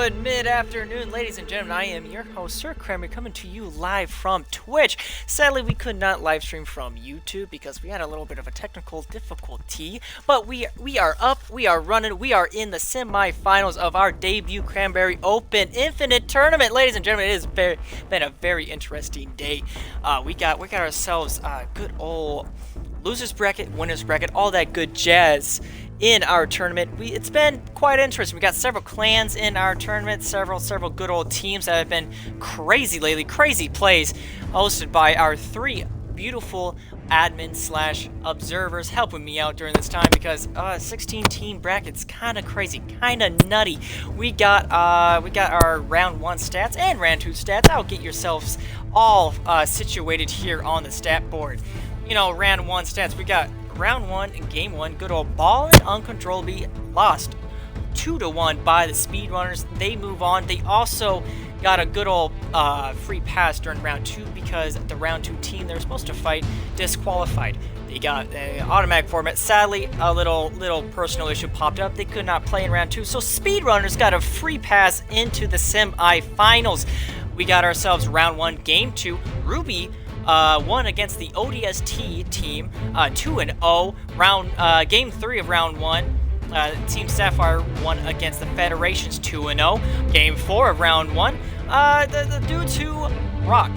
Good mid-afternoon, ladies and gentlemen. I am your host, Sir Cranberry, coming to you live from Twitch. Sadly, we could not live stream from YouTube because we had a little bit of a technical difficulty. But we are up, we are running, we are in the semi-finals of our debut Cranberry Open Infinite Tournament. Ladies and gentlemen, it has been a very interesting day. We got ourselves a good old losers bracket, winners bracket, all that good jazz in our tournament. It's been quite interesting. We got several clans in our tournament, several good old teams that have been crazy lately, crazy plays hosted by our three beautiful admin slash observers helping me out during this time because 16 team brackets kind of crazy, kind of nutty. We got our round 1 stats and round 2 stats. I'll get yourselves all situated here on the stat board. You know, round 1 stats. We got round 1 in game 1, good old ball and uncontrollably lost 2-1 by the speedrunners. They move on. They also got a good old free pass during round 2 because the round 2 team they're supposed to fight disqualified. They got an automatic format. Sadly, a little personal issue popped up. They could not play in round 2, so speedrunners got a free pass into the semi-finals. We got ourselves round 1, game 2. Ruby won against the ODST team, 2-0. Game 3 of round 1, Team Sapphire won against the Federations, 2-0. Game 4 of round 1, the dudes who rock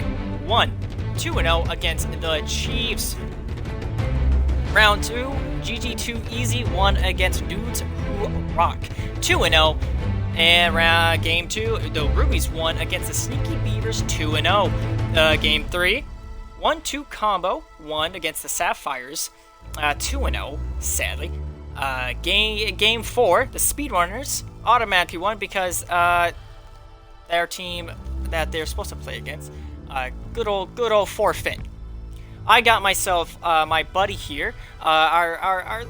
won, 2-0 against the Chiefs. Round 2, GG2 Easy won against dudes who rock, 2-0. And game 2, the Rubies won against the Sneaky Beavers, 2-0. Game 3, 1-2 combo won against the Sapphires, 2-0, sadly. Game 4, the Speedrunners automatically won because their team that they're supposed to play against, good old forfeit. I got myself my buddy here, our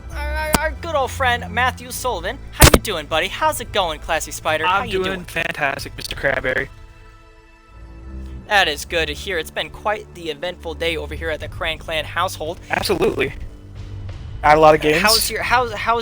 good old friend Matthew Sullivan. How you doing, buddy? How's it going, Classy Spider? How you doing? I'm doing fantastic, Mr. Cranberry. That is good to hear. It's been quite the eventful day over here at the Clan household. Absolutely. Had a lot of games. How's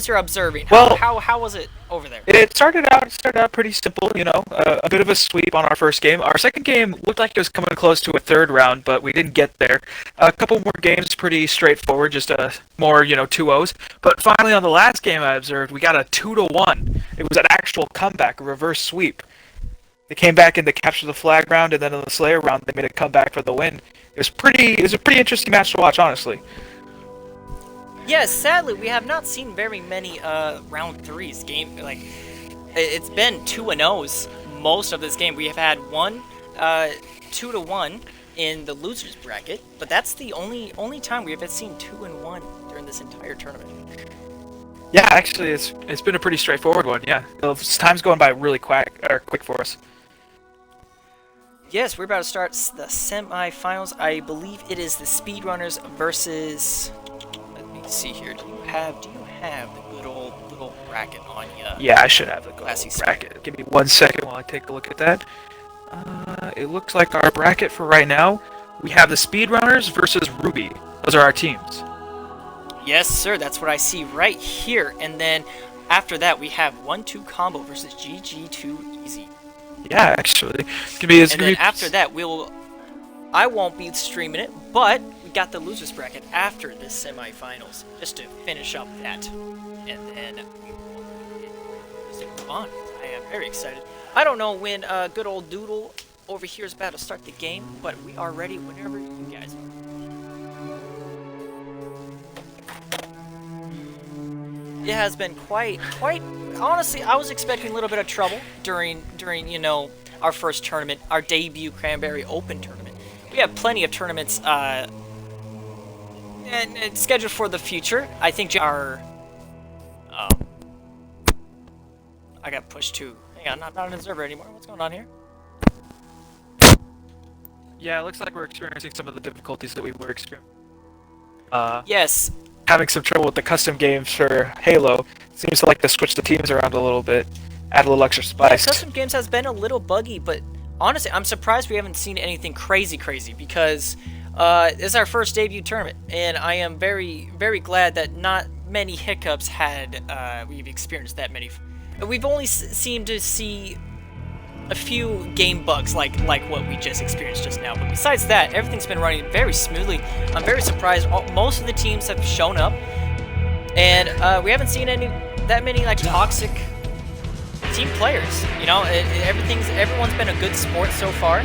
your observing? Well, how was it over there? It started out pretty simple, you know, a bit of a sweep on our first game. Our second game looked like it was coming close to a third round, but we didn't get there. A couple more games, pretty straightforward, just more, 2-0s. But finally on the last game I observed, we got a 2-1. It was an actual comeback, a reverse sweep. They came back in to capture the flag round, and then in the Slayer round, they made a comeback for the win. It was a pretty interesting match to watch, honestly. Yes, sadly, we have not seen very many round 3s game. Like, it's been 2-0s most of this game. We have had 2-1 in the losers bracket, but that's the only time we have seen 2-1 during this entire tournament. Yeah, actually, it's been a pretty straightforward one. Yeah, time's going by really quick for us. Yes, we're about to start the semi-finals. I believe it is the speedrunners versus. Let me see here. Do you have the good old little bracket on you? Yeah, I should have the Classy bracket. Give me 1 second while I take a look at that. It looks like our bracket for right now, we have the speedrunners versus Ruby. Those are our teams. Yes, sir. That's what I see right here. And then after that, we have 1-2 combo versus GG2 Easy. Yeah, actually, after that, I won't be streaming it, but we got the losers bracket after this semifinals just to finish up that, and then we will move on. I am very excited. I don't know when good old Doodle over here is about to start the game, but we are ready whenever you guys are. It has been quite. Honestly, I was expecting a little bit of trouble during our first tournament, our debut Cranberry Open tournament. We have plenty of tournaments and scheduled for the future. I think our I got pushed to. Hang on, I'm not an observer anymore. What's going on here? Yeah, it looks like we're experiencing some of the difficulties that we were experiencing. Yes. Having some trouble with the custom games for Halo. Seems to like to switch the teams around a little bit, add a little extra spice. Yeah, custom games has been a little buggy, but honestly, I'm surprised we haven't seen anything crazy because this is our first debut tournament, and I am very, very glad that not many hiccups we've experienced that many. We've only seemed to see a few game bugs like what we just experienced just now. But besides that, everything's been running very smoothly. I'm very surprised. Most of the teams have shown up, and we haven't seen that many like toxic team players. You know, everyone's been a good sport so far.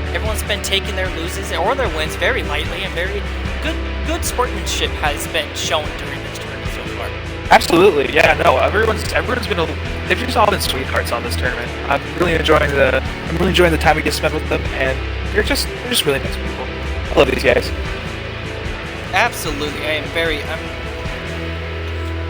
Everyone's been taking their loses or their wins very lightly, and very good sportsmanship has been shown during this tournament so far. Absolutely, yeah, no, everyone's been they've just all been sweethearts on this tournament. I'm really enjoying the time we get spent with them, and they're just really nice people. I love these guys. Absolutely,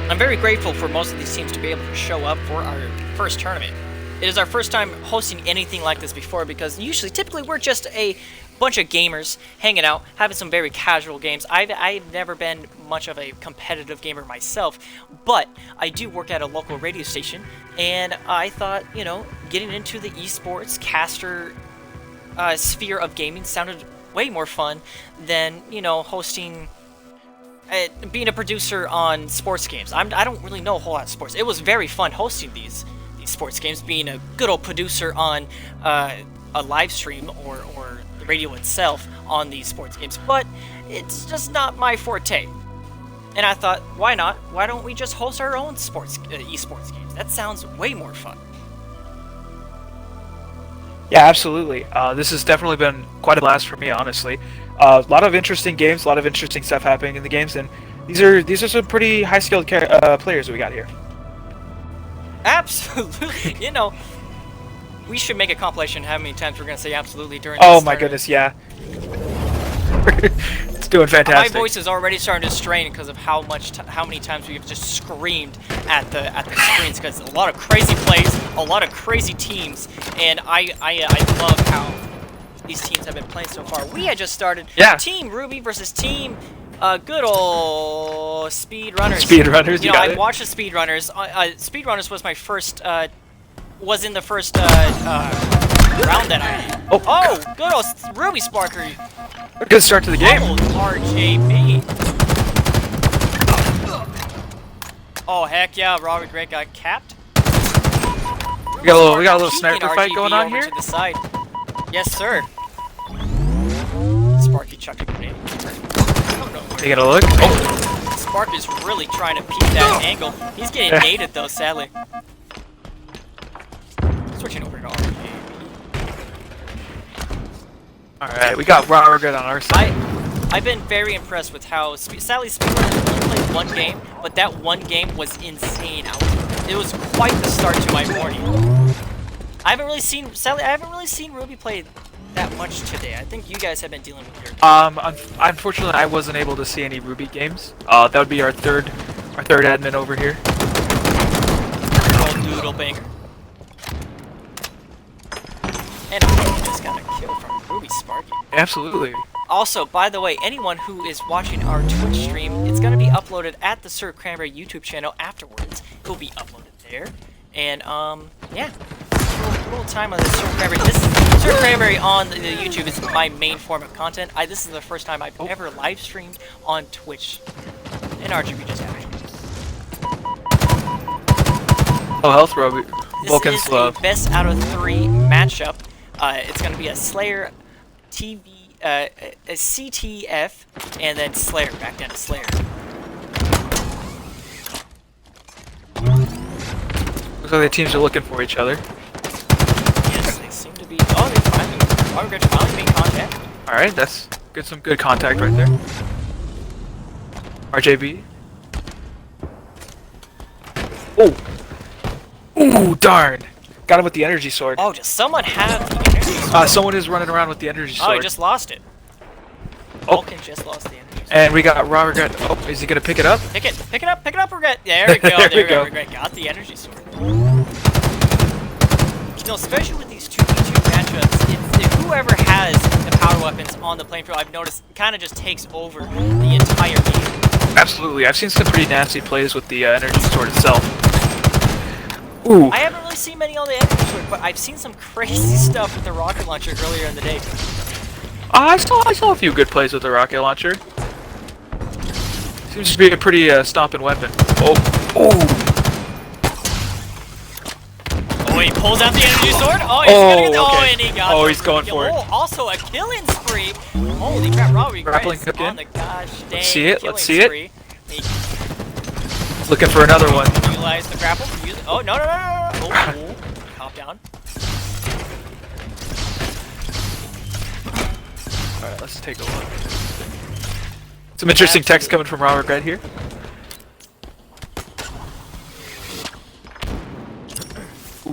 I'm very grateful for most of these teams to be able to show up for our first tournament. It is our first time hosting anything like this before, because typically we're just a bunch of gamers hanging out, having some very casual games. I've never been much of a competitive gamer myself, but I do work at a local radio station, and I thought, you know, getting into the esports caster sphere of gaming sounded way more fun than, you know, hosting, being a producer on sports games. I don't really know a whole lot of sports. It was very fun hosting these sports games, being a good old producer on a live stream or the radio itself on these sports games, but it's just not my forte. And I thought, why not? Why don't we just host our own esports games? That sounds way more fun. Yeah, absolutely. This has definitely been quite a blast for me, honestly. A lot of interesting games, a lot of interesting stuff happening in the games, and these are some pretty high-skilled players we got here. Absolutely. You know, we should make a compilation how many times we're going to say absolutely during Oh this my tournament. goodness, yeah. It's doing fantastic. My voice is already starting to strain because of how many times we've just screamed at the screens, because a lot of crazy plays, a lot of crazy teams, and I love how these teams have been playing so far. We had just started Team Ruby versus Team good old Speedrunners. Speedrunners, you know, I watched the Speedrunners. Speedrunners was my first, was in the first round that I. Oh, good old Ruby Sparker. Good start to the game. Oh, RJB. Oh heck yeah, Robert Grant got capped. We got a little sniper fight going on here. To the side. Yes, sir. Sparky chucked a grenade. Take a look. Oh. Spark is really trying to peek that angle. He's getting naded though, sadly. Switching over to RJB. Alright, we got Robert on our side. I've been very impressed with how sadly Speedrunners only played one game, but that one game was insane. It was quite the start to my morning. I haven't really seen Ruby play that much today. I think you guys have been dealing with your unfortunately I wasn't able to see any Ruby games. That would be our third admin over here. Old doodle banger. And I just got a kill from Ruby Sparky. Absolutely. Also, by the way, anyone who is watching our Twitch stream, it's going to be uploaded at the Sir Cranberry YouTube channel afterwards. It will be uploaded there. And, yeah. A little time on the Sir Cranberry. Sir Cranberry on the YouTube is my main form of content. This is the first time I've ever live streamed on Twitch. And RGB just happened. Oh, health, Roby. Vulcan's love. This is a best out of 3 matchup. It's going to be a Slayer TV, a CTF, and then Slayer. Back down to Slayer. Looks like the teams are looking for each other. Yes, they seem to be. Oh, they finally made contact. Alright, that's some good contact right there. RJB. Oh! Ooh, darn! Got him with the energy sword. Oh, does someone have the energy sword? Someone is running around with the energy sword. Oh, he just lost it. Vulcan just lost the energy sword. And we got Robert. Oh, is he gonna pick it up? Pick it up, Regret. There we go, there we go. Regret got the energy sword. You know, especially with these 2v2 matchups, it's whoever has the power weapons on the playing field, I've noticed, kind of just takes over the entire game. Absolutely, I've seen some pretty nasty plays with the energy sword itself. Ooh. I haven't really seen many on the energy sword, but I've seen some crazy stuff with the rocket launcher earlier in the day. I saw a few good plays with the rocket launcher. Seems to be a pretty stomping weapon. Oh. Oh, he Pulls out the energy sword. Oh, he's gonna get the, okay. and he got Oh, the he's going kill. for it. Oh, also a killing spree. Holy crap, Robbie Grappling Greg's hook on in. the gosh dang see it, killing let's see it. spree. He Looking for another one. utilize the grapple. Use it. Oh, no. Oh, hop down. Alright, let's take a look. Some interesting text coming from Robert Red here.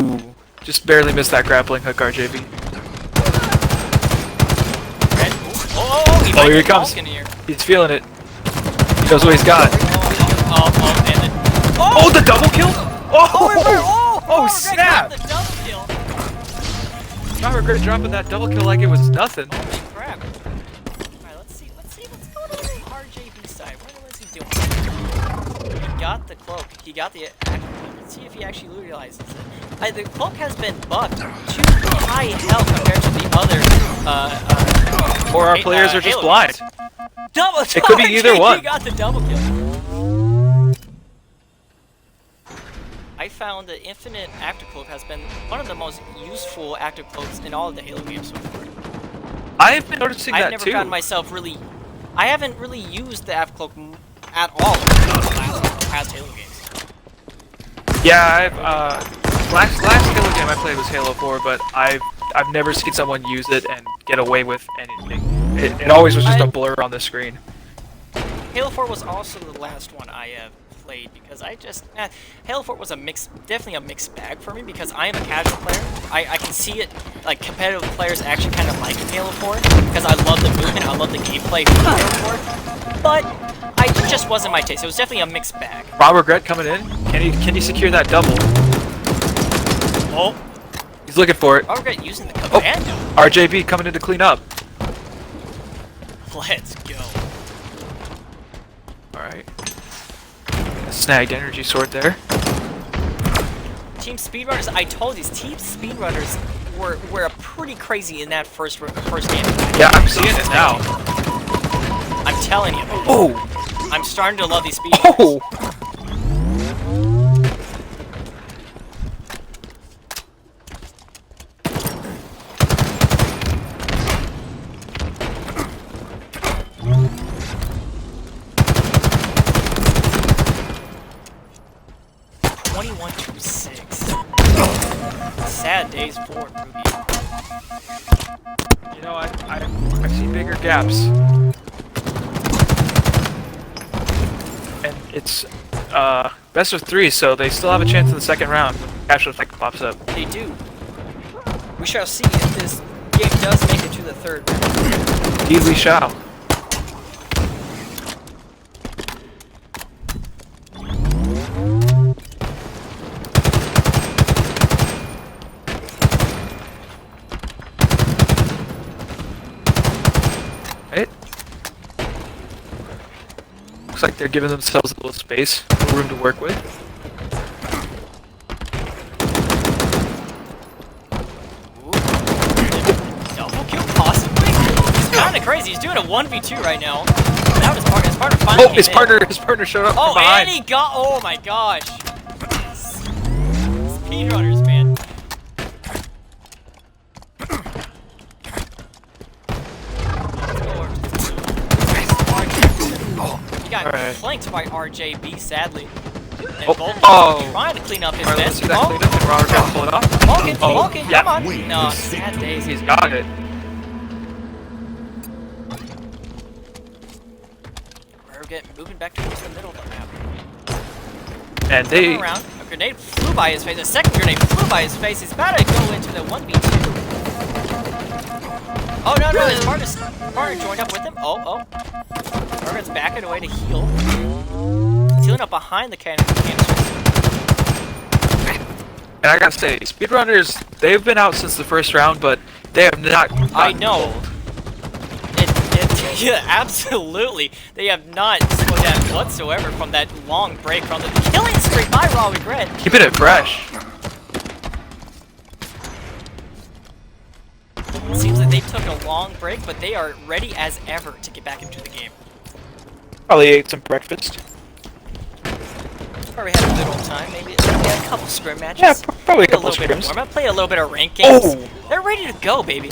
Ooh, just barely missed that grappling hook, RJB. Red. Oh, Here he comes. Here. He's feeling it. He knows what he's got. And then. Oh, the double kill? Oh, snap! The double kill. Robert Red dropping that double kill like it was nothing. Holy crap. Alright, let's see what's going on the RJB side. What is he doing? He got the cloak. He got the let's see if he actually utilizes it. The cloak has been buffed to high health compared to the other Or our players are just Halo blind. games. Double It could be either RJB one. got the double kill. I found the Infinite Active Cloak has been one of the most useful active cloaks in all of the Halo games so far. I've been noticing that I've never too. found myself really. I haven't really used the Active Cloak at all in the past Halo games. Yeah, last Halo game I played was Halo 4, but I've never seen someone use it and get away with anything. It always was just a blur on the screen. Halo 4 was also the last one I have played because Halo 4 was definitely a mixed bag for me because I am a casual player. I can see it, like competitive players actually kind of like Halo 4 because I love the movement, I love the gameplay for Halo 4, but it just wasn't my taste. It was definitely a mixed bag. Robert Gret coming in. Can he secure that double? Oh, He's looking for it. Robert Gret using the commando. RJB coming in to clean up. Let's go. Alright. Snagged energy sword there. Team Speedrunners, I told you, Team Speedrunners were pretty crazy in that first game. Yeah, I'm seeing it now. I'm telling you. Oh! I'm starting to love these speedrunners. Oh! 21-6. Sad days for Ruby. You know, I see bigger gaps. And it's best of 3, so they still have a chance in the second round when Capture Effect pops up. They do. We shall see if this game does make it to the third round. Indeed we shall. Right? Looks like they're giving themselves a little space, a little room to work with. Double kill possibly? He's kinda crazy. He's doing a 1v2 right now. That was his partner finally His partner showed up from behind. And he got, oh my gosh. Speedrunners, man. He got flanked by RJB, sadly. And Golden trying to clean up his mess. Let's see that clean up and Robert got pulled off. Vulcan, come on. No, sad days. He's got it. We're moving back towards the middle of the map. And they... Around. A grenade flew by his face. A second grenade flew by his face. He's about to go into the 1v2. Oh, no, his partner joined up with him. Oh. Morgan's backing away to heal. He's healing up behind the canisters. And I gotta say, speedrunners, they've been out since the first round, but they have not. I know. Yeah, absolutely. They have not slowed down whatsoever from that long break from the killing streak by Raw Regret. Keeping it fresh. It seems like they took a long break, but they are ready as ever to get back into the game. Probably ate some breakfast. Probably had a good old time. Maybe a couple scrim matches. Yeah, probably a Play couple little bit of scrims. warm up. Play a little bit of ranked games. Oh! They're ready to go, baby.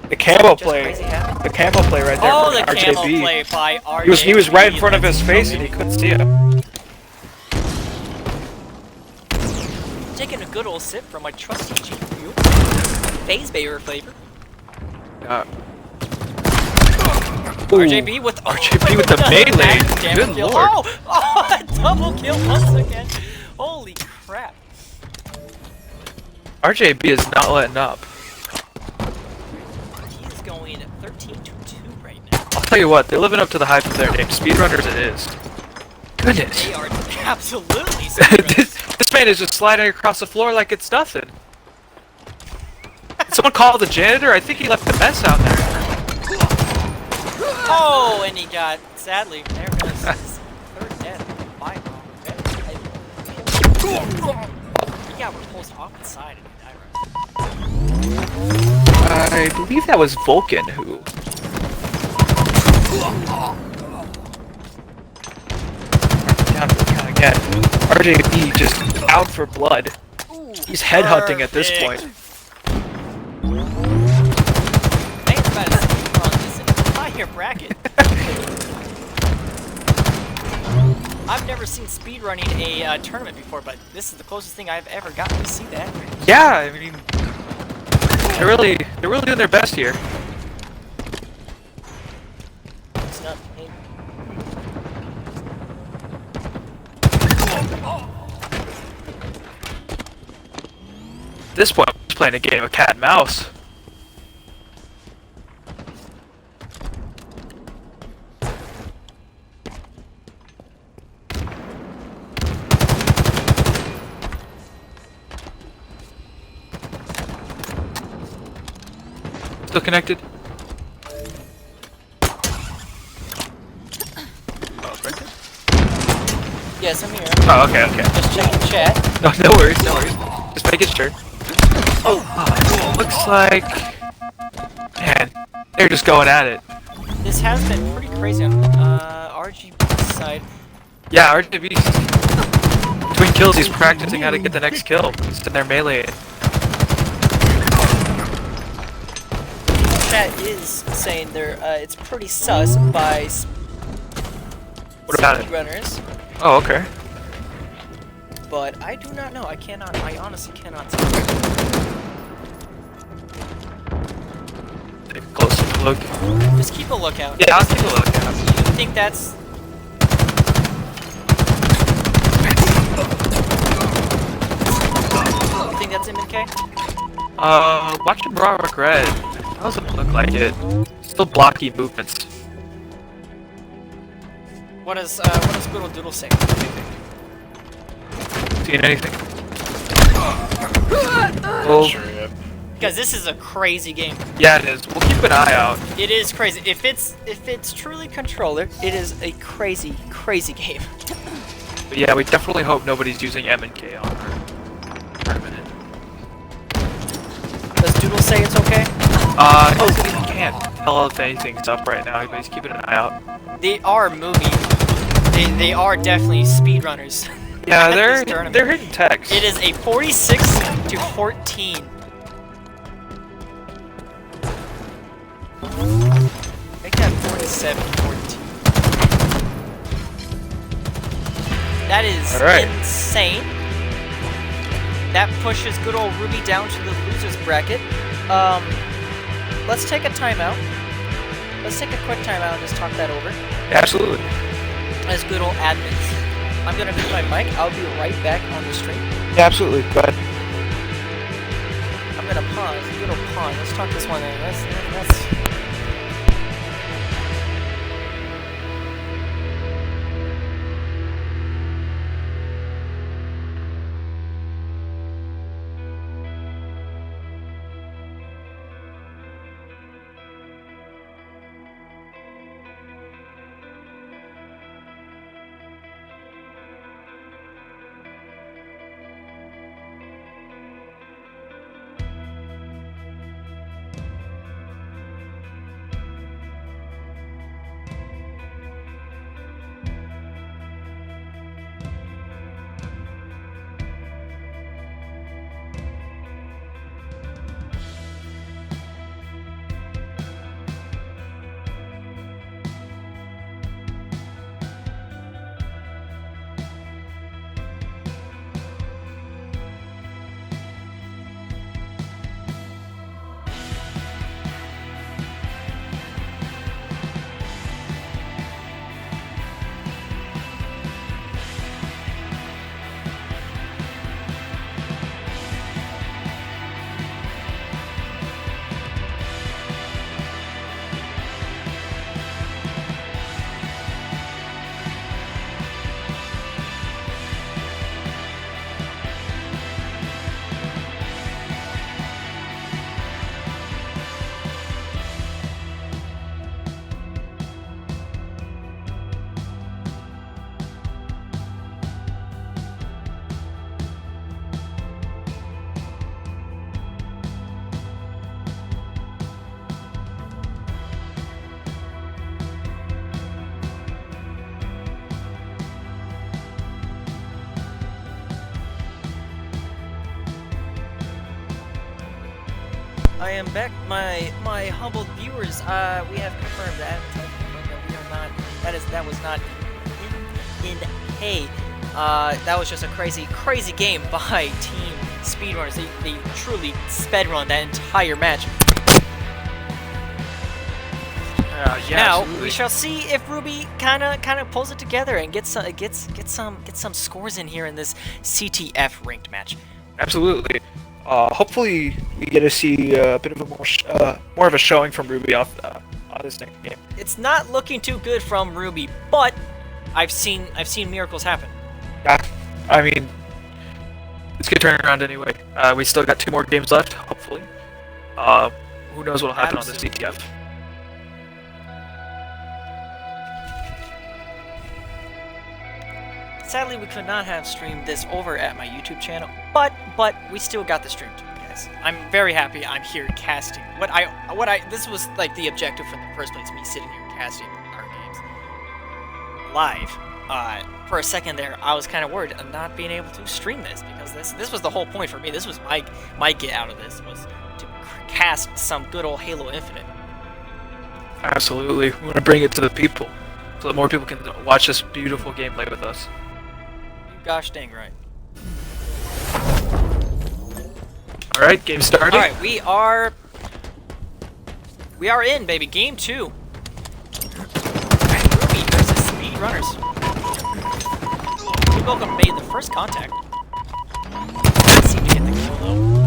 The camo Just play. crazy happened. The camo play right there. Oh, from the camo RJB. play by RJB. He was right in front of his Let's face go, and he baby. couldn't see it. Taking a good old sip from my trusty GPU. Phase Bayer flavor. RJB with RJB with the melee. Good kill. lord. Oh, a double kill once again. Holy crap. RJB is not letting up. He is going 13-2 right now. I'll tell you what, they're living up to the hype of their name. Speedrunners it is. Goodness. They are absolutely speedrunners. This man is just sliding across the floor like it's nothing. Did someone call the janitor? I think he left the mess out there. Oh, and he got, sadly, there goes his third death. My He got repulsed off the side and he died. I believe that was Vulcan who... Down for the count again. RJB just out for blood. He's headhunting at this point. Thanks about to speedrun this in a higher bracket. I've never seen speedrunning a tournament before, but this is the closest thing I've ever gotten to see that. Yeah, I mean... They're really doing their best here. It's not, hey. At this point, I'm just playing a game of cat and mouse. Still connected? Oh, right there? Yes, I'm here. Oh, okay, okay. Just checking chat. No, no worries, no worries. Just making sure. Oh, looks like... Man, they're just going at it. This has been pretty crazy on RGB's side. Yeah, RJB... Between kills, he's practicing how to get the next kill. He's in there meleeing. Chat is saying it's pretty sus by What about it? speedrunners, Oh, okay. but I do not know. I honestly cannot tell. Take a closer look. Just keep a lookout. Yeah, I'll keep a lookout. You think that's... You think that's MNK? Watching Brock Red. Doesn't look like it. Still blocky movements. What does good old Doodle say? Seen anything? Oh, Because this is a crazy game. yeah, it is. We'll keep an eye out. It is crazy. If it's truly controller, it is a crazy, crazy game. But yeah, we definitely hope nobody's using M&K on our tournament. Does Doodle say it's okay? He can't tell if anything's up right now, but he's keeping an eye out. They are moving. They are definitely speedrunners. Yeah, at this tournament. they're hitting techs. It is a 46-14. Make that 47-14. That is Alright. insane. That pushes good old Ruby down to the losers bracket. Let's take a timeout. Let's take a quick timeout and just talk that over. Absolutely. As good old admins. I'm gonna mute my mic. I'll be right back on the stream. Yeah, absolutely. Go ahead. I'm gonna pause. Good old pause. Let's talk this one in. Let's I am back, my humbled viewers. We have confirmed that. We are not. That was not in hay. That was just a crazy game by Team Speedrunners. They truly sped run that entire match. Yeah, now absolutely. we shall see if Ruby kind of pulls it together and gets some scores in here in this CTF ranked match. Absolutely. Hopefully we get to see a bit of a more of a showing from Ruby on this next game. It's not looking too good from Ruby, but I've seen miracles happen. Yeah, I mean, it's gonna turn around anyway. We still got 2 more games left, hopefully. Who knows what'll happen on the CTF? Sadly, we could not have streamed this over at my YouTube channel, but we still got the stream to you guys. I'm very happy I'm here casting. This was like the objective from the first place, me sitting here casting our games live. For a second there, I was kind of worried of not being able to stream this, because this was the whole point for me. This was my get out of this, was to cast some good old Halo Infinite. Absolutely. We want to bring it to the people, so that more people can watch this beautiful gameplay with us. Gosh dang right. Alright, game started. Alright, we are in, baby. Game 2. Ruby versus Speedrunners. We both made the first contact. Didn't seem to get the kill though.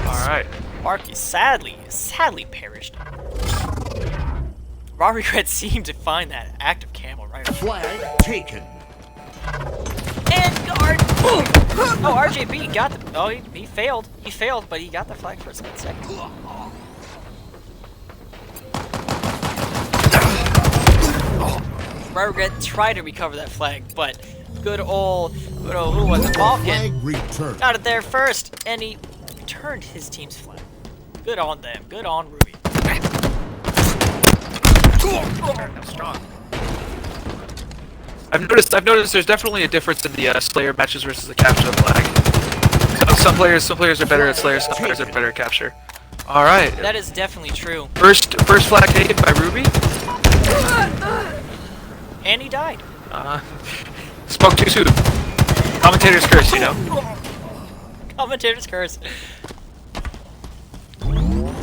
Alright. Marky sadly perished. Raw Regret seemed to find that active camo right away. Flag taken. And guard! Boom! Oh, RJB got the... Oh, he failed. He failed, but he got the flag for a split second. Raw Regret tried to recover that flag, but good old who was it? Balkan got it there first, and he returned his team's flag. Good on them. Good on Ruby. Strong. I've noticed there's definitely a difference in the Slayer matches versus the capture flag. So some players are better at Slayer, some players are better at capture. Alright. That is definitely true. First flag taken by Ruby. And he died. Spoke too soon. Commentator's curse, you know. Commentator's curse.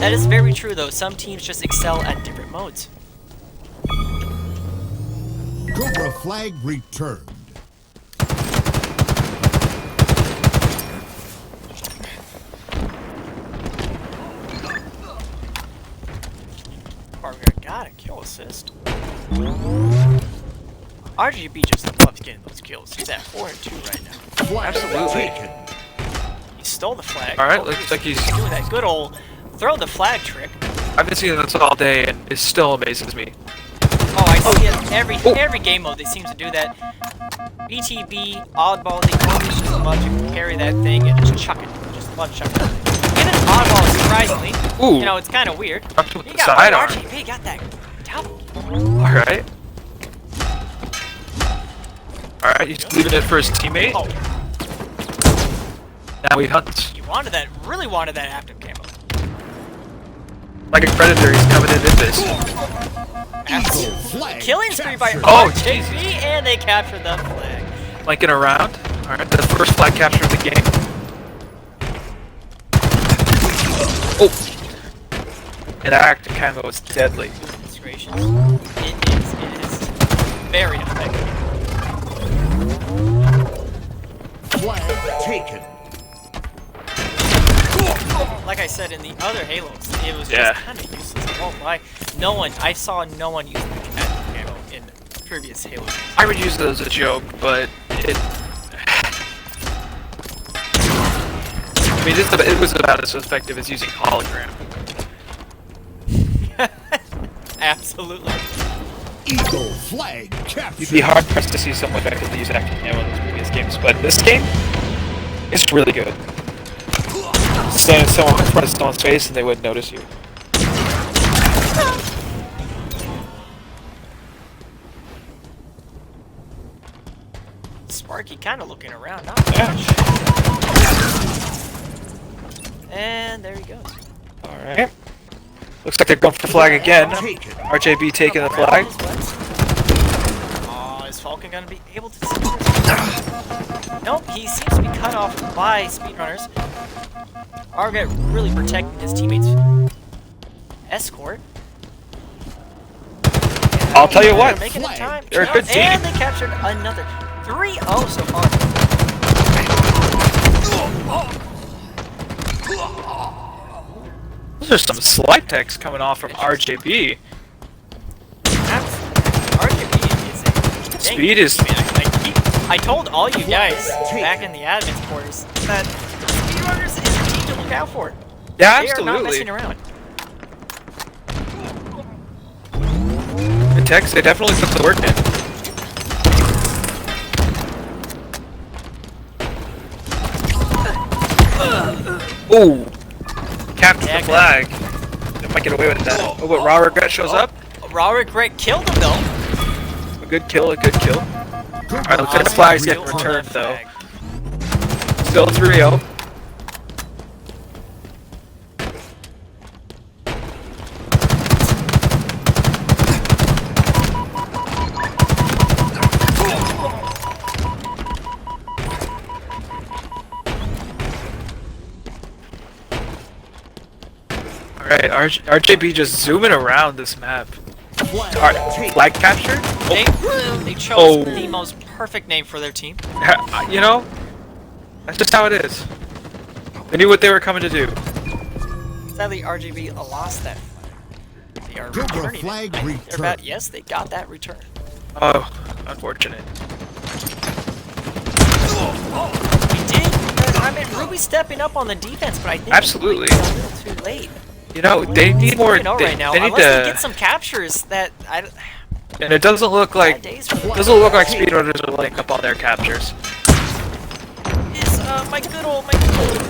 That is very true, though. Some teams just excel at different modes. Cobra flag returned. Parker got a kill assist. RGB just loves getting those kills. He's at 4-2 right now. Flag Absolutely. taken. He stole the flag. Alright, Oh, looks like he's... doing that good old throw the flag trick. I've been seeing this all day and it still amazes me. Oh, I see it every game mode. They seem to do that. BTB, oddball, they always just love to carry that thing and just chuck it. Just love chucking it. Even oddball, surprisingly, Ooh. you know, it's kind of weird. Up to He the got sidearm. RGB got that double. Alright. Alright, he's leaving it for his teammate. Oh, Now he hunts. he wanted that, really wanted that active camo. Like a predator, he's coming in this. Eagle flag Killing spree by captured. Oh, RGB, and they captured the flag. Flanking around. Alright, the first flag capture of the game. Oh! And that active camo is deadly. Goodness gracious. It is very effective. Flag taken. Like I said in the other Halos, it was Yeah. just kind of useless. I won't lie. I saw no one use the active camo in previous Halos. I would use it as a joke, but it... I mean, it was about as effective as using hologram. Absolutely. Eagle flag captured. You'd be hard pressed to see someone effectively use active camo in those previous games, but this game is really good. Stand someone in front of someone's face and they wouldn't notice you. Sparky kind of looking around, not Yeah. much. And there he goes. Alright. Looks like they're going for flag again. Taken. RJB taking the Grab flag. his legs. Oh, is Falcon gonna be able to see this? Nope, he seems to be cut off by speedrunners. Arget really protecting his teammates. Escort. I'll tell you what, Making it time. they're a good team. And they captured another 3-0 so far. Those are some slide techs coming off from RJB. RGB is a Speed is- I told all you guys back in the admin quarters that speedrunners is a team to look out for. Yeah, They are not messing absolutely. around. The techs, they definitely put the work in. Ooh. Captured Yeah, the flag. They might get away with that. Oh, but Raw Regret shows up. Raw Regret killed him though. A good kill, a good kill. Alright, looks like the flag's getting returned though. Still 3-0. Alright, RJB just zooming around this map. Alright, flag captured? They chose Oh. the most perfect name for their team. You know, that's just how it is. They knew what they were coming to do. Sadly, RGB lost that flag. They are Cobra returning flag it. returned. They're about, yes, they got that return. Oh, unfortunate. They did. I mean, Ruby stepping up on the defense, but I think Absolutely. it's a little too late. You know, they need more. 3-0 right now. They need Unless they to. get some captures that I don't. And it doesn't look like. Bad days for them. Doesn't look like speedrunners are laying up all their captures. Is my good old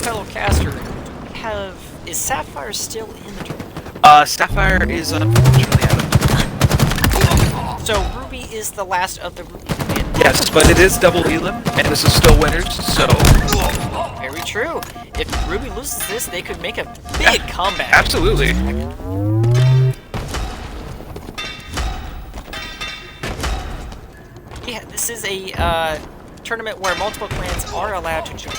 fellow caster is Sapphire still in the tournament? Sapphire is unfortunately out of. So Ruby is the last of the Ruby clan. Yes, but it is double elim, and this is still winners, so. Very true. If Ruby loses this, they could make a big comeback. Absolutely. Yeah, this is a tournament where multiple clans are allowed to join.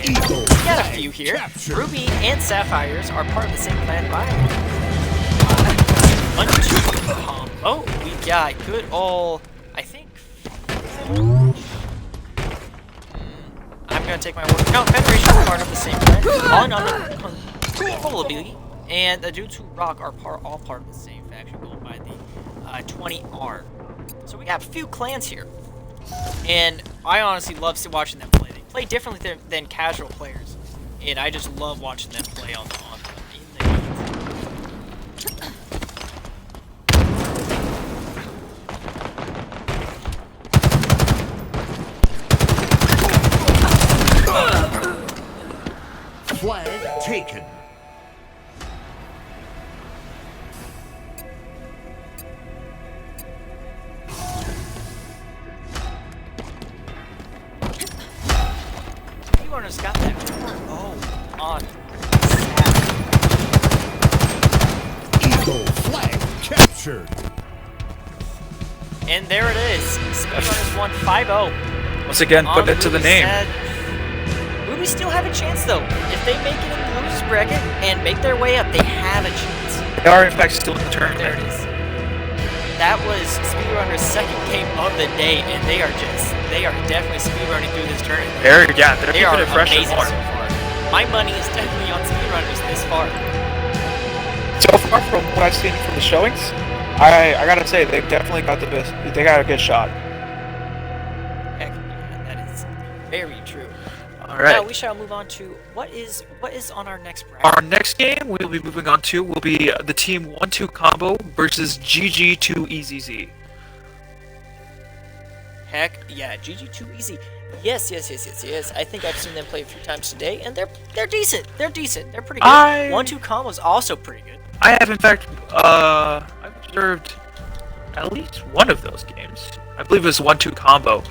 Eagle We got a flag few here. captured. Ruby and Sapphires are part of the same clan by 1-2 combo. We got good old, I think. I'm gonna take my word. No, Federation is part of the same clan. On the controllability, and the Dudes Who Rock are all part of the same faction going by the 20R. So we got a few clans here, and I honestly love watching them play. They play differently than casual players, and I just love watching them play in the Flag taken. Speedrunners got that. Oh, on. Eagle flag captured. And there it is. Speedrunners won 5-0. Once again, put it to the name. Ruby still have a chance though. If they make it in the losers bracket and make their way up, they have a chance. They are in fact still in the There tournament. it is. That was Speedrunner's second game of the day, and they are definitely speedrunning through this tournament. They're They keeping are it fresh and amazing warm. so far. My money is definitely on speedrunners this far. So far, from what I've seen from the showings, I gotta say they definitely got the best. They got a good shot. Heck, yeah, that is very true. All Now right. we shall move on to what is on our next bracket. Our next game we'll be moving on to will be the team 1-2 combo versus GG2EZZ. Heck yeah, GG too easy. Yes. I think I've seen them play a few times today, and they're decent. They're decent. They're pretty good. 1-2 combo is also pretty good. I have in fact I've observed at least one of those games. I believe it was 1-2 combo.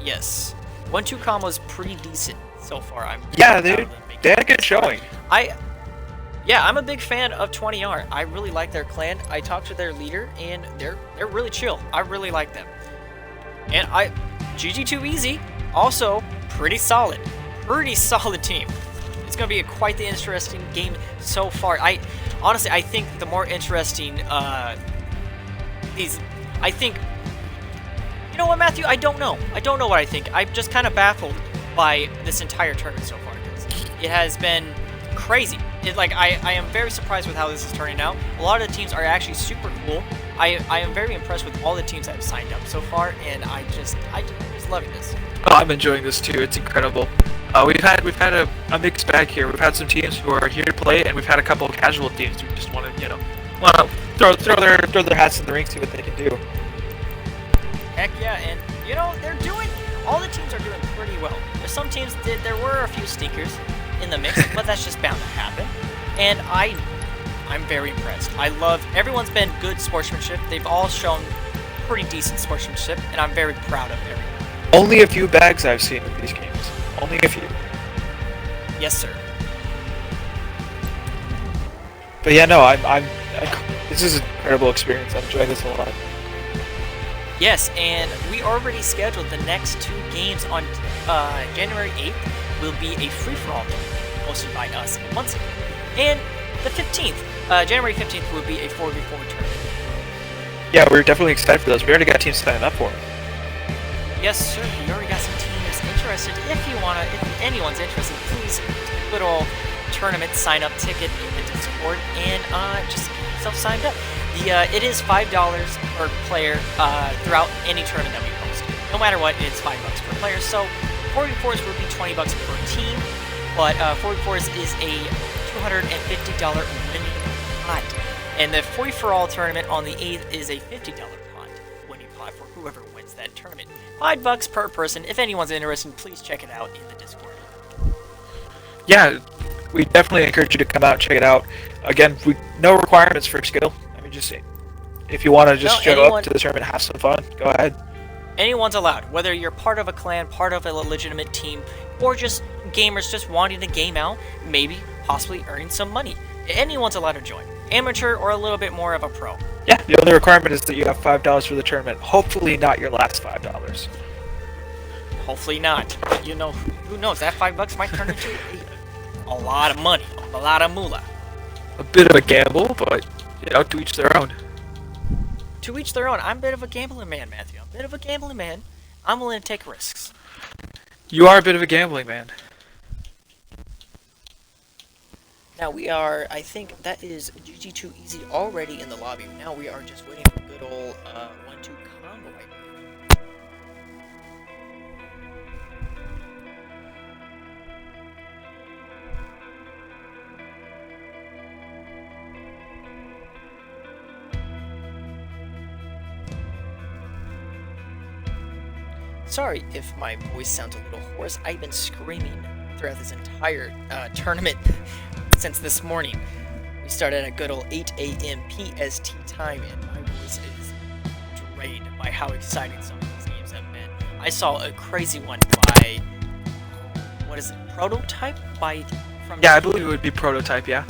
Yes, 1-2 combo is pretty decent. so far. I'm Yeah, proud they of them making they had a it good this far. showing. I'm a big fan of 20R. I really like their clan. I talked to their leader, and they're really chill. I really like them. And GG2 Easy, also pretty solid team. It's gonna be quite the interesting game so far. Honestly, I think the more interesting I think. You know what, Matthew? I don't know. I don't know what I think. I'm just kind of baffled by this entire tournament so far. It has been crazy. I am very surprised with how this is turning out. A lot of the teams are actually super cool. I am very impressed with all the teams that have signed up so far, and I'm just loving this. Oh, I'm enjoying this too. It's incredible. We've had a mixed bag here. We've had some teams who are here to play, and we've had a couple of casual teams who just want to throw their hats in the ring, see what they can do. Heck yeah, and all the teams are doing pretty well. There's some teams there were a few stinkers in the mix, but that's just bound to happen. And I'm very impressed. Everyone's been good sportsmanship. They've all shown pretty decent sportsmanship, and I'm very proud of everyone. Only a few bags I've seen in these games. Only a few. Yes, sir. But yeah, no, this is an incredible experience. I'm enjoying this a lot. Yes, and we already scheduled the next 2 games on January 8th will be a free-for-all hosted by us once again. And the 15th, January 15th, will be a 4v4 tournament. Yeah, we're definitely excited for those. We already got teams signing up for it. Yes, sir. We already got some teams interested. If anyone's interested, please put a tournament sign-up ticket in the Discord and just get yourself signed up. It is $5 per player throughout any tournament that we host. No matter what, it's $5 per player. So 4v4s will be $20 per team, but 4v4s is a $250 winning pot. And the free-for-all tournament on the 8th is a $50 winning pot for whoever wins that tournament. $5 per person. If anyone's interested, please check it out in the Discord. Yeah, we definitely encourage you to come out and check it out. Again, no requirements for skill. I mean, just if you want to just show up to the tournament, have some fun, go ahead. Anyone's allowed, whether you're part of a clan, part of a legitimate team, or just gamers just wanting to game out, maybe, possibly earning some money. Anyone's allowed to join. Amateur or a little bit more of a pro. Yeah, the only requirement is that you have $5 for the tournament. Hopefully not your last $5. Hopefully not. But who knows? That $5 might turn into a lot of money, a lot of moolah. A bit of a gamble, but to each their own. To each their own. I'm a bit of a gambling man, Matthew. I'm a bit of a gambling man. I'm willing to take risks. You are a bit of a gambling man. Now I think that is GG2 Easy already in the lobby. Now we are just waiting for good old 1-2 combo, I believe. Sorry if my voice sounds a little hoarse. I've been screaming throughout this entire tournament since this morning. We started at a good old 8 a.m. PST time, and my voice is drained by how exciting some of these games have been. I saw a crazy one by, what is it, Prototype? Yeah, I believe it would be Prototype, yeah.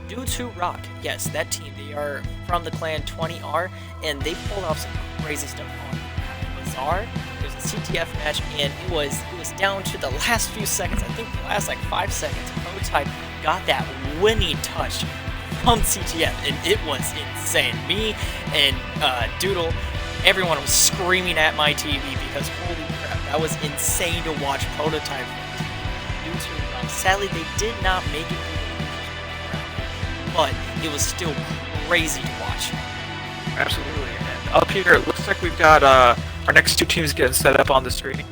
Dudes Who Rock. Yes, that team. They are from the clan 20R, and they pulled off some crazy stuff on Bazaar. It was a CTF match, and it was down to the last few seconds. I think the last 5 seconds. Prototype got that winning touch from CTF, and it was insane. Me and Doodle, everyone was screaming at my TV because holy crap, that was insane to watch Prototype. Sadly, they did not make it, but it was still crazy to watch. Absolutely. And up here, it looks like we've got our next 2 teams getting set up on the screen.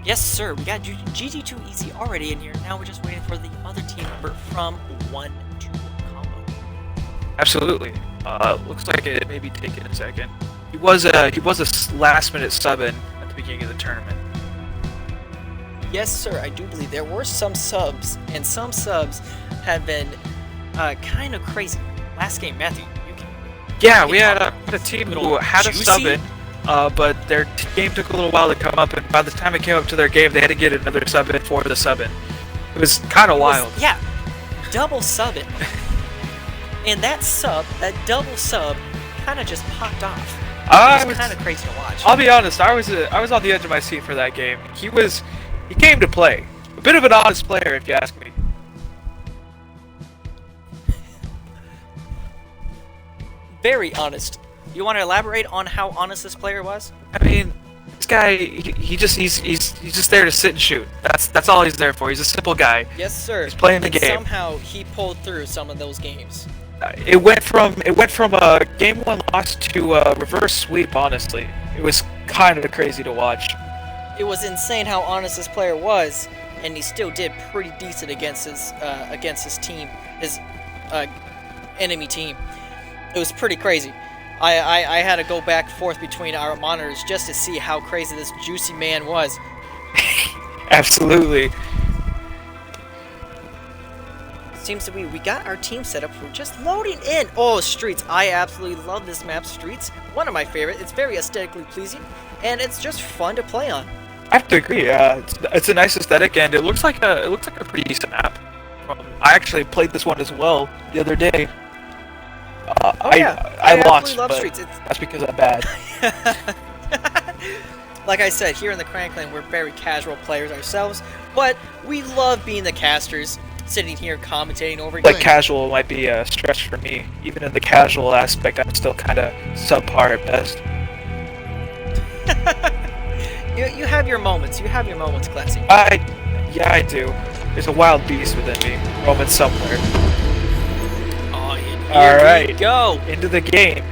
Yes, sir. We got GG2 Easy already in here. Now we're just waiting for the other team member from 1-2 combo. Absolutely. Looks like it may be taking a second. He was a last-minute sub-in at the beginning of the tournament. Yes, sir. I do believe there were some subs, and some subs have been kind of crazy. Last game, Matthew, you can. Yeah, we had a team who had a sub-in. but their game took a little while to come up, and by the time it came up to their game, they had to get another sub in for the sub in. It was kind of wild. Yeah, double sub it. And that double sub, kind of just popped off. It was kind of crazy to watch. I'll be honest, I was on the edge of my seat for that game. He came to play. A bit of an honest player, if you ask me. Very honest. You want to elaborate on how honest this player was? I mean, this guy, he's just there to sit and shoot. That's all he's there for. He's a simple guy. Yes, sir. He's playing the And game. Somehow he pulled through some of those games. It went from a game 1 loss to a reverse sweep. Honestly, it was kind of crazy to watch. It was insane how honest this player was, and he still did pretty decent against his team, his enemy team. It was pretty crazy. I had to go back and forth between our monitors just to see how crazy this juicy man was. Absolutely. Seems to be we got our team set up. We're just loading in. Oh, Streets. I absolutely love this map, Streets. One of my favorite. It's very aesthetically pleasing, and it's just fun to play on. I have to agree. It's a nice aesthetic, and it looks like a pretty decent map. I actually played this one as well the other day. I lost, love but Streets. that's because I'm bad. Like I said, here in the Crank Clan, we're very casual players ourselves, but we love being the casters, sitting here commentating over Like games. casual might be a stretch for me. Even in the casual aspect, I'm still kind of subpar at best. You have your moments. You have your moments, Classy. Yeah, I do. There's a wild beast within me, roaming somewhere. Oh, here All we right, go. into the game.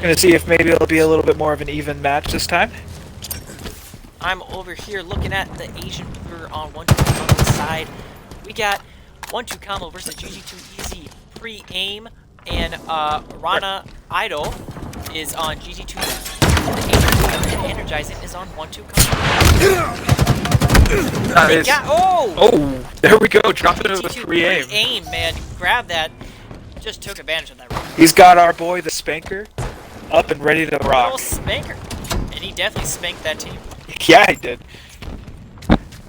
Gonna see if maybe it'll be a little bit more of an even match this time. I'm over here looking at the Asian blur on 1-2 combo side. We got 1-2 combo versus GG2 Easy pre-aim, and Rana Idol is on GG2 and Energizing is on 1-2 combo. Oh, there we go, dropping it with GG2 pre-aim. pre-aim, man, grab that. Just took advantage of that. He's got our boy, the Spanker, up and ready to Little rock. spanker, and he definitely spanked that team. Yeah, he did.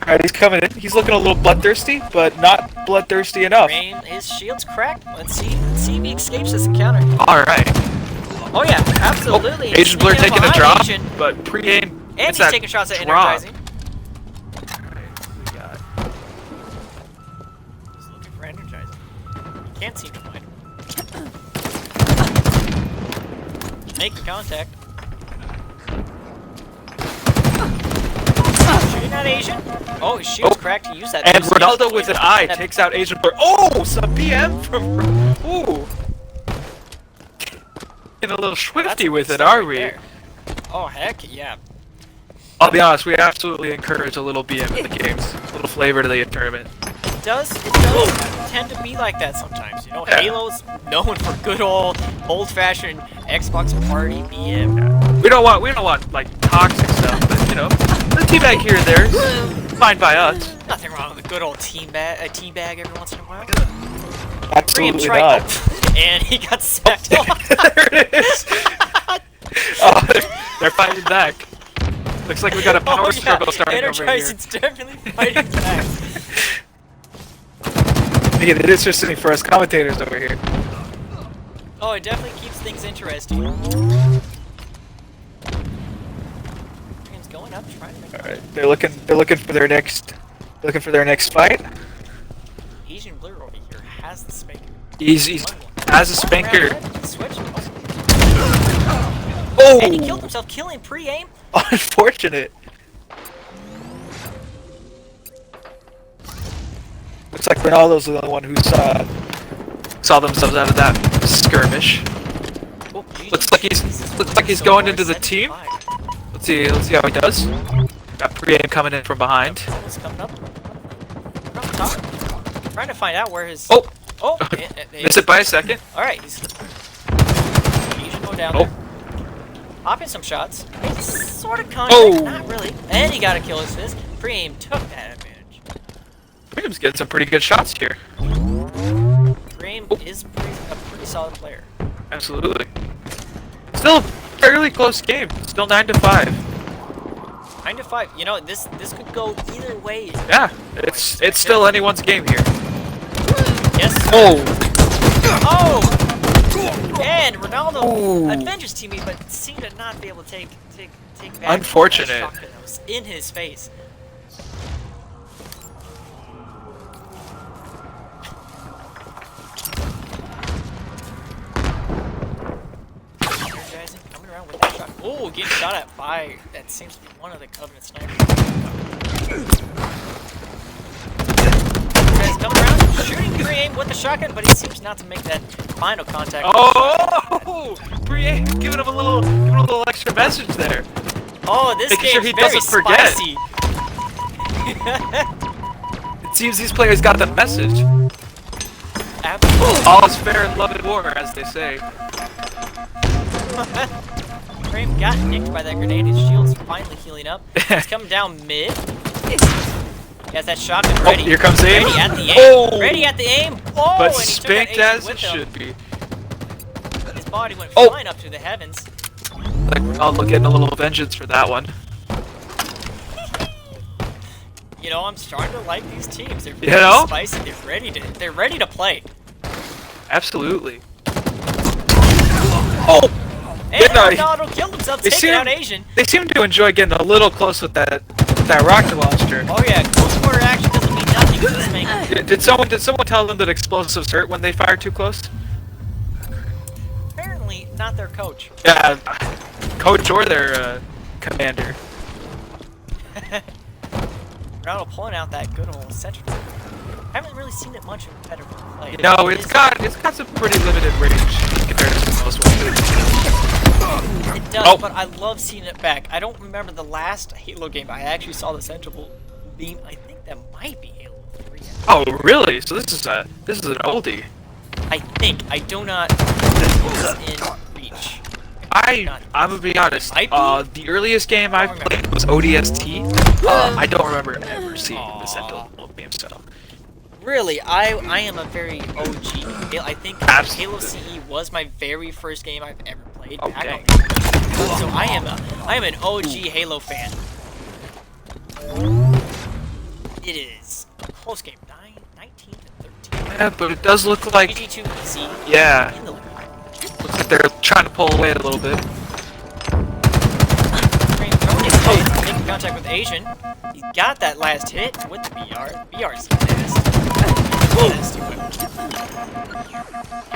Alright, he's coming in. He's looking a little bloodthirsty, but not bloodthirsty enough. Rain, his shield's cracked. Let's see if he escapes this encounter. Alright. Oh yeah, absolutely. Oh, Asian Blur Sneaking up taking a behind drop, Asian. but pre-aim. And it's he's that taking shots at drop. Energizing. We got He's looking for Energizing. Can't seem to find him. Making contact. Shooting at Asian. Oh, his shield's cracked. He used that. And boost Ronaldo damage. with an eye That- takes out Asian Blur. Oh, some PM from. Ooh. Getting a little That's swifty a with good it, start are right we? there. Oh heck yeah. I'll be honest, we absolutely encourage a little BM in the games. A little flavor to the tournament. It does tend to be like that sometimes. You know, Yeah. Halo's known for good old-fashioned Xbox party BM. We don't want like toxic stuff, but you know, a teabag here and there is fine by us. Nothing wrong with a good old teabag every once in a while. Absolutely Try- not. oh, and he got smacked off. There it is. Oh, they're fighting back. Looks like we got a power struggle starting over here. Energizing's definitely fighting back. Make it interesting for us commentators over here. Oh, it definitely keeps things interesting. Team's going up, trying to make All right, they're looking for their next fight. Asian Blur over here has the spanker. He's has a spanker. Switch. Oh, And he killed himself, killing pre-aim. unfortunate. Looks like Ronaldo's the only one who saw themselves out of that skirmish. Oh, geez. Looks like he's going into the team. Let's see how he does. Got pre-aim coming in from behind. What's coming up? Up top. Trying to find out where his. Oh, Oh! miss it by a second. Alright, he's. Asian go down Oh. there. Popping some shots. Sort of contact, Oh. not really. And he got a kill assist. Pre-aim took that advantage. Pre-aim's getting some pretty good shots here. Pre-aim Oh. is a pretty solid player. Absolutely. Still a fairly close game. Still 9-5. 9-5. You know, this could go either way. Yeah, it's still anyone's game here. Yes. Oh! Oh! And Ronaldo Ooh. avenged his teammate, but seemed to not be able to take back Unfortunate. that shotgun that was in his face. Energizing, coming around with that shot. Oh, getting shot at by that seems to be one of the Covenant snipers. Guys coming around, shooting pre-aim with the shotgun, but he seems not to make that final contact. Oh! Brie giving him a little extra message there. Oh, this Making game's sure he very doesn't forget. spicy. It seems these players got the message. Absolutely. All is fair in love and war, as they say. Frame got nicked by that grenade. His shield's finally healing up. He's coming down mid. He has that shotgun ready. Oh, here comes aim. Ready at the aim. Oh! Ready at the aim. Oh, But and he took that spanked Asian as with it him. should be. His body went Oh! flying up through the heavens. Like, I'll get a little vengeance for that one. You know, I'm starting to like these teams. They're You very know? spicy. They're ready to play. Absolutely. Oh! And no, Ronaldo killed himself taking out Asian. They seem to enjoy getting a little close with that rocket launcher. Oh yeah, close quarter action doesn't mean nothing to this man. Did someone tell them that explosives hurt when they fire too close? Apparently, not their coach. Yeah, coach or their commander. Ronaldo pulling out that good old central. Haven't really seen it much in competitive play. No, it's got some pretty limited range compared to most ones. It does, Oh. but I love seeing it back. I don't remember the last Halo game I actually saw the central beam. I think that might be Halo 3. Oh, really? So this is an oldie. I think. I do not think it's in reach. I'm gonna be honest. Might be? The earliest game I remember. played was ODST. I don't remember ever seeing the Sentinel game, so. Really, I am a very OG. I think Halo CE was my very first game I've ever played. Back Okay. on so I am an OG Halo fan. It is a close game, 19 to 13. Yeah, but it does look like PG2 PC. Yeah. In the league. looks like they're trying to pull away a little bit. Making contact with Asian. He's got that last hit with the VR. VR's nasty. Nasty weapon.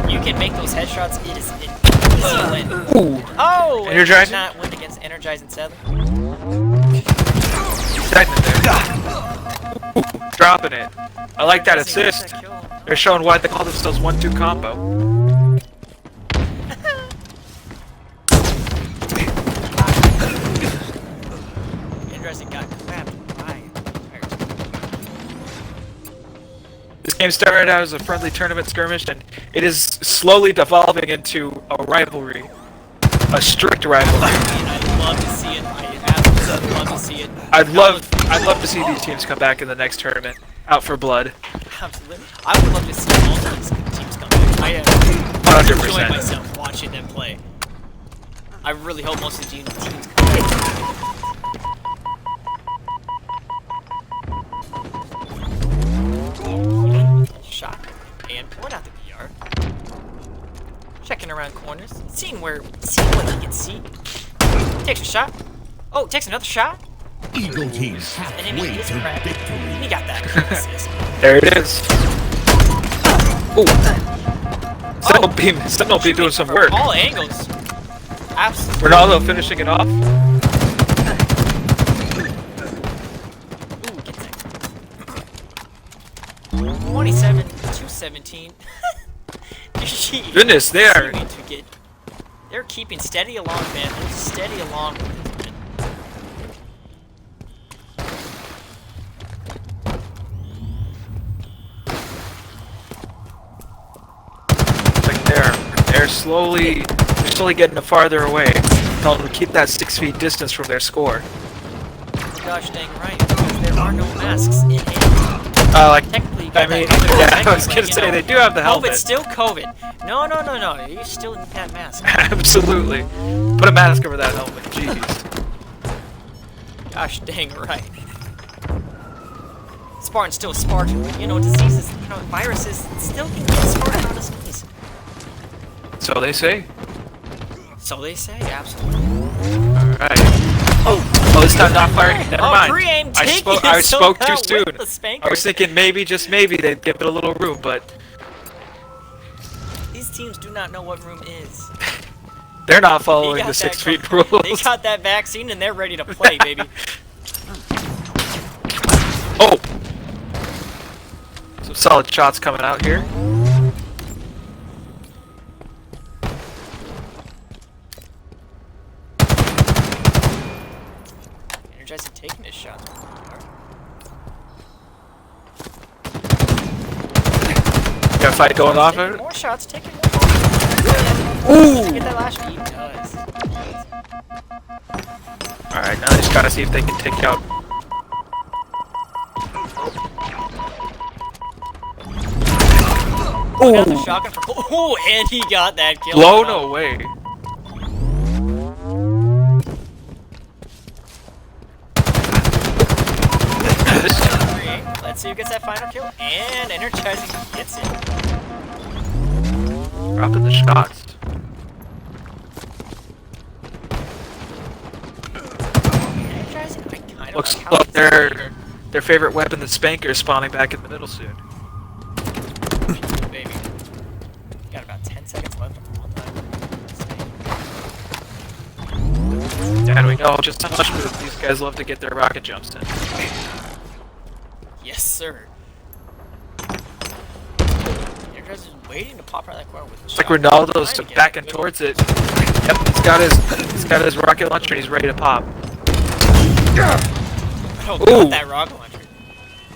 You can make those headshots. It is an easy win. Ooh. Oh, Energizing? not win against Energizing 7. Ooh, dropping it. I like that Doesn't get assist. that kill. They're showing why they call themselves 1-2 combo. Interesting, got clapped by This game started out as a friendly tournament skirmish, and it is slowly devolving into a rivalry. A strict rivalry. I'd love to see it. I absolutely love to see it. I'd love to see these teams come back in the next tournament. Out for blood. Absolutely. I would love to see all of these teams come back. I am 100%. enjoying myself watching them play. I really hope most of the teams come back. Shot and pulling out the VR. Checking around corners, seeing what he can see. Takes a shot. Oh, takes another shot. Eagle team Enemy halfway is to cracked. victory. He got that assist. There it is. Ooh. Sentinel Beam doing some From work. all angles. Absolutely. Ronaldo finishing it off. Ooh, get that. 27 to 17. Goodness, they are. They're keeping steady along, man. They're steady along. Like they're slowly getting farther away. Tell them to keep that 6 feet distance from their score. Gosh dang right, because there are no masks in Halo. Like Technically, I mean, yeah, I was gonna say they do have the helmet. COVID's still COVID. No, no, no, no. You still need that mask. Absolutely. Put a mask over that helmet. Jeez. Gosh dang right. Spartan's still Spartan. You know, diseases, you know, viruses still can get Spartan on a sneeze. So they say. So they say, absolutely. Alright. Oh, this time not firing. Never mind. Pre-aim I spoke too soon. soon. I was thinking maybe, just maybe, they'd give it a little room, but These teams do not know what room is. they're not They following got the 6 that feet go- rules. They got that vaccine and they're ready to play, baby. Oh! Some solid shots coming out here. Energizing taking his shots. Got a fight going off of Taking it. more shots, taking more shots. Ooh! Get that last beat. Does. Alright, now they just gotta see if they can take out. Got the shotgun for. Oh, and he got that kill. Blown away. Let's see who gets that final kill. And energizing gets it. Dropping the shots. Energizing? I kind of Looks like how like he's their favorite weapon, the Spanker, is spawning back in the middle soon. baby. Got about 10 seconds left on that. And we know just how much these guys love to get their rocket jumps in. Yes, sir. Energizer's waiting to pop around that corner with the It's like shot. Ronaldo's Trying to get backing it. towards it. Yep, he's got his rocket launcher and he's ready to pop. Oh, Ooh. got that rocket launcher.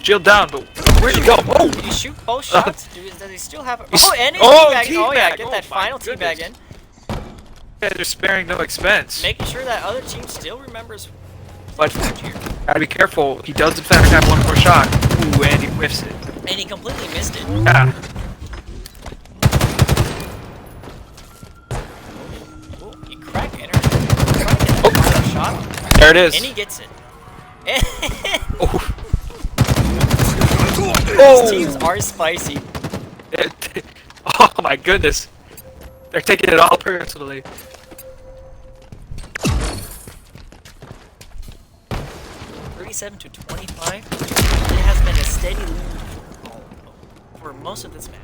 Shield down, but where'd he go? Oh! Did he shoot both shots? Does he still have it? He's- Oh, and he's oh, teabagging. Oh, yeah, teabag. get Oh, that my final teabag goodness. in. Yeah, they're sparing no expense. Making sure that other team still remembers But here. gotta be careful. He does in fact have one more shot. Ooh, and he whiffs it. And he completely missed it. Yeah. Oh, he cracked energy. Trying to get the final shot. There it is. And he gets it. Oh. These Oh. teams are spicy. Oh my goodness. They're taking it all personally. 37 to 25. It has been a steady lead for most of this match.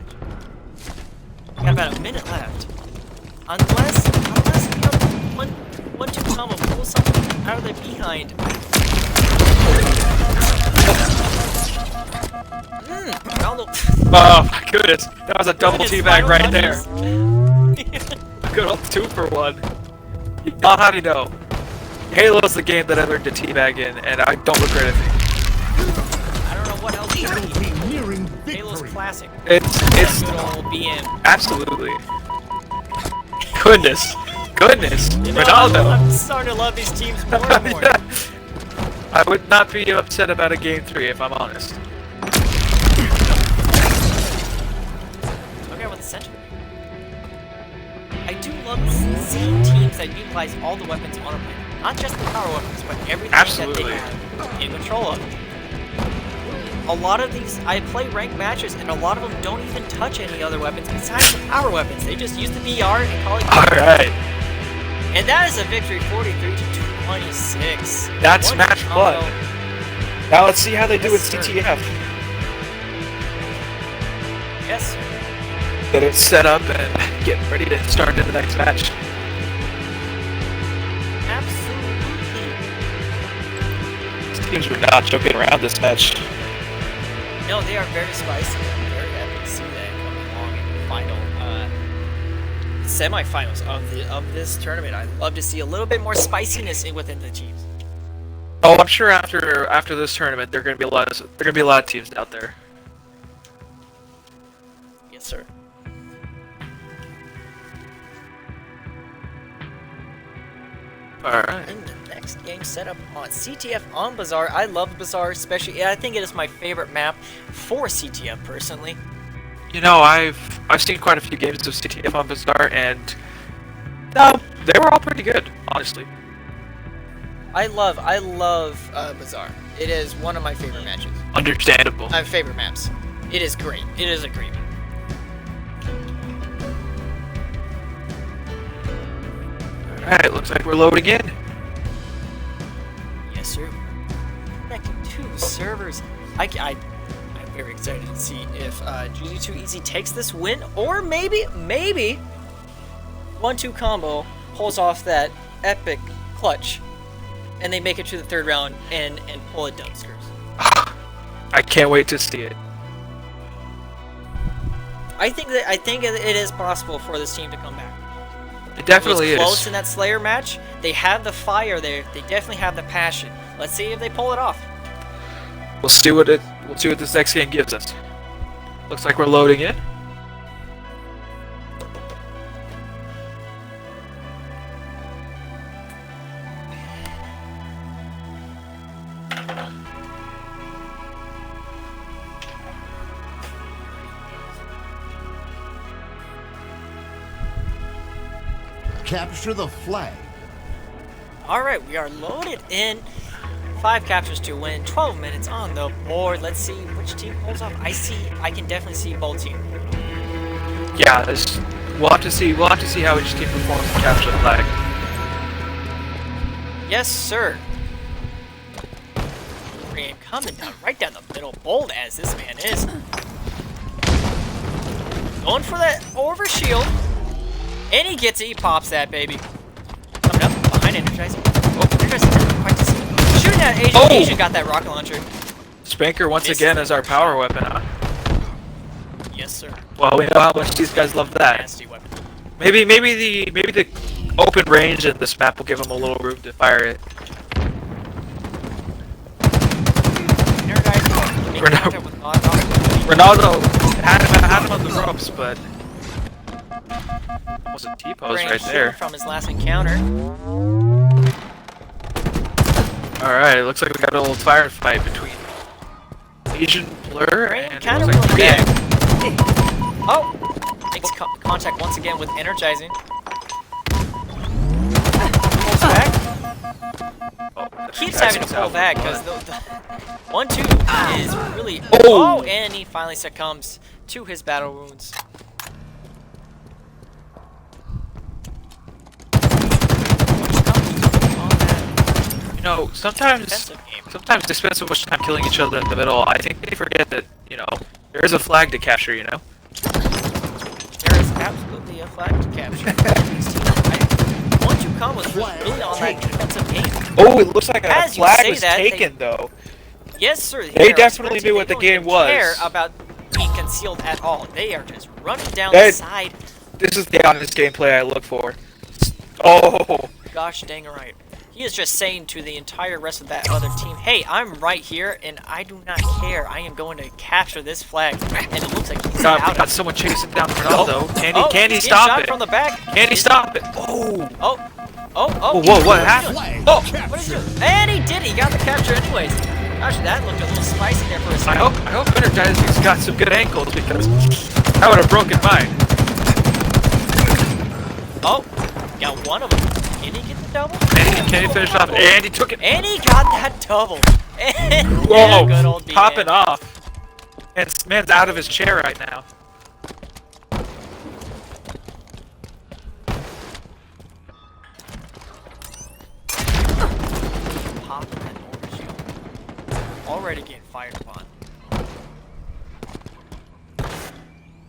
Got about a minute left. Unless you know, one two combo pulls something out of the behind. Ronaldo. Oh my goodness. That was a double His teabag final right there. touches. Good old 2 for 1. Oh, how do you know? Halo's the game that I learned to teabag in, and I don't regret a thing. I don't know what else you Enemy need. team nearing Halo's victory. classic. It's Good old BM. absolutely. Goodness. Goodness. You know, Ronaldo. I'm starting to love these teams more and more. Yeah. I would not be upset about a game 3 if I'm honest. Okay, with the center. I do love seeing teams that utilize all the weapons on a player. Not just the power weapons, but everything Absolutely. that they have in control of. A lot of these, I play ranked matches, and a lot of them don't even touch any other weapons besides the power weapons. They just use the BR and call it. Alright. And that is a victory, 43 to 26. That's One match combo. one. Now let's see how they do with Yes, sir. CTF. Yes, sir. Get it set up and get ready to start into the next match. Absolutely. These teams were not joking around this match. No, they are very spicy. I'm very happy to see that coming along in the final semifinals of this tournament. I'd love to see a little bit more spiciness within the teams. Oh, I'm sure after this tournament, there are going to be a lot of teams out there. Yes, sir. All right. In the next next game set up on CTF on Bazaar. I love Bazaar, especially. I think it is my favorite map for CTF personally. You know, I've seen quite a few games of CTF on Bazaar, and no, they were all pretty good, honestly. I love Bazaar. It is one of my favorite matches. Understandable. My favorite maps. It is great. It is a great map. Alright, looks like we're loading in. Yes, sir. Connecting to servers. I'm very excited to see if GG2 Easy takes this win, or maybe 1-2 combo pulls off that epic clutch, and they make it to the third round and pull a dumpsters. I can't wait to see it. I think it is possible for this team to come back. It definitely It was close is. in that Slayer match. They have the fire there. They definitely have the passion. Let's see if they pull it off. We'll see what this next game gives us. Looks like we're loading in. Capture the flag. Alright, we are loaded in. 5 captures to win, 12 minutes on the board. Let's see which team pulls off. I can definitely see both teams. Yeah, we'll have to see how each team performs to capture the flag. Yes, sir. Graham coming down right down the middle, bold as this man is. Going for that over shield. And he gets it, he pops that baby. Coming up behind Energizing. Oh, Energizing didn't quite see it. Shooting at Asian. Oh! Asian got that rocket launcher. Spanker once This again is as our power weapon, huh? Yes, sir. Well, we know how much these guys love that. Nasty weapon. Maybe the open range in this map will give them a little room to fire it. Energizing. Making Ronaldo. contact with Ronaldo. Ronaldo had him on the ropes, but was a T-pose Graham right shooting there. from his last encounter. Alright, it looks like we got a little firefight between Asian Blur and Kind it of looks like really Korean. Oh! Makes contact once again with Energizing. Pulls back. Oh, Keeps that's having to out. pull back because the 1-2 is really. Oh! Oh! And he finally succumbs to his battle wounds. You know, sometimes they spend so much time killing each other in the middle, I think they forget that, you know, there is a flag to capture, you know? There is absolutely a flag to capture. 1-2 combos really on that defensive game. Oh, it looks like a As you flag say was that, taken, though. Yes, sir. They definitely knew what the game was. They don't care about being concealed at all. They are just running down They- the side. This is the honest gameplay I look for. Oh, Gosh dang right. He is just saying to the entire rest of that other team, hey, I'm right here, and I do not care. I am going to capture this flag. And it looks like he's God, we out. got someone chasing down Ronaldo. Can he He's getting stop shot it? from the back. Can he stop it? Oh! Oh, Whoa, he's what doing happened? Flag Oh! What is he captured. doing? And he did. He got the capture anyways. Gosh, that looked a little spicy there for a I second. hope Energizing's got some good ankles because I would have broken mine. Oh, got one of them. Can he get the double? Can he finish off? And he took it. And he got that double. And Whoa! good old DN. Popping off. And man's out of his chair right now. Popping that overshield. Already getting fired upon.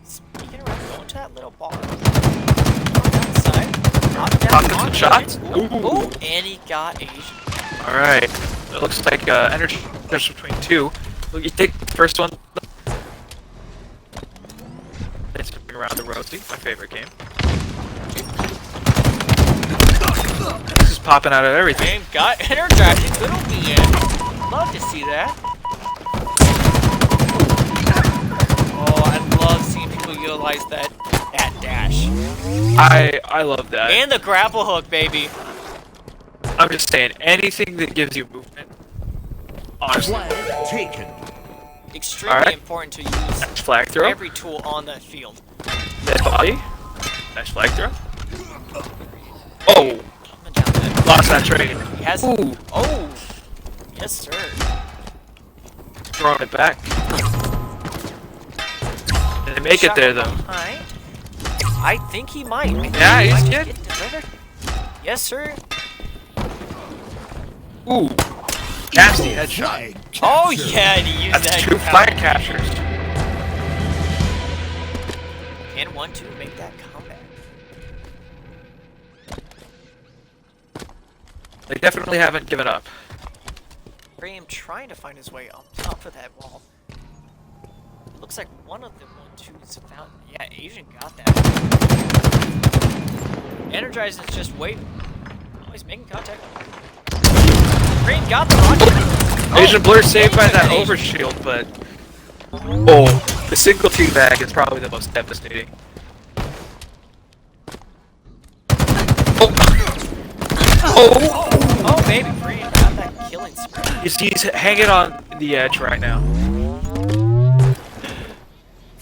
Speaking around, going to that little bar. Outside. Popping some shots. Ooh, and he got Asian. Alright. It looks like energy there's between two. You take the first one. It's around the rosie, my favorite game. This is popping out of everything. Game got energizing. Good old DN. Love to see that. Oh, I love seeing people utilize that dash. I love that. And the grapple hook, baby. I'm just saying, anything that gives you movement. Honestly. Flag taken. Extremely Alright. important to use Flag throw. every tool on that field. Dead body. Nice flag throw. Oh! Coming down that. Lost that trade. He has. Ooh! Oh, yes, sir. Throwing it back. Did they make it Shot there, though? behind. I think he might. Yeah, he's might good. get delivered. Yes, sir. Ooh! Nasty headshot. Flag Oh captured. yeah, and he used That's that. two flag captures. Can 1-2 make that comeback? They definitely haven't given up. Graham trying to find his way on top of that wall. Looks like one of the 1-2s found. Yeah, Asian got that. Energize is just waiting. Oh, he's making contact. Graham got the rocket. Asian Blur saved by that Asian. overshield, but oh, the single teabag is probably the most devastating. Oh, Oh, baby, Graham got that killing spree. he's hanging on the edge right now.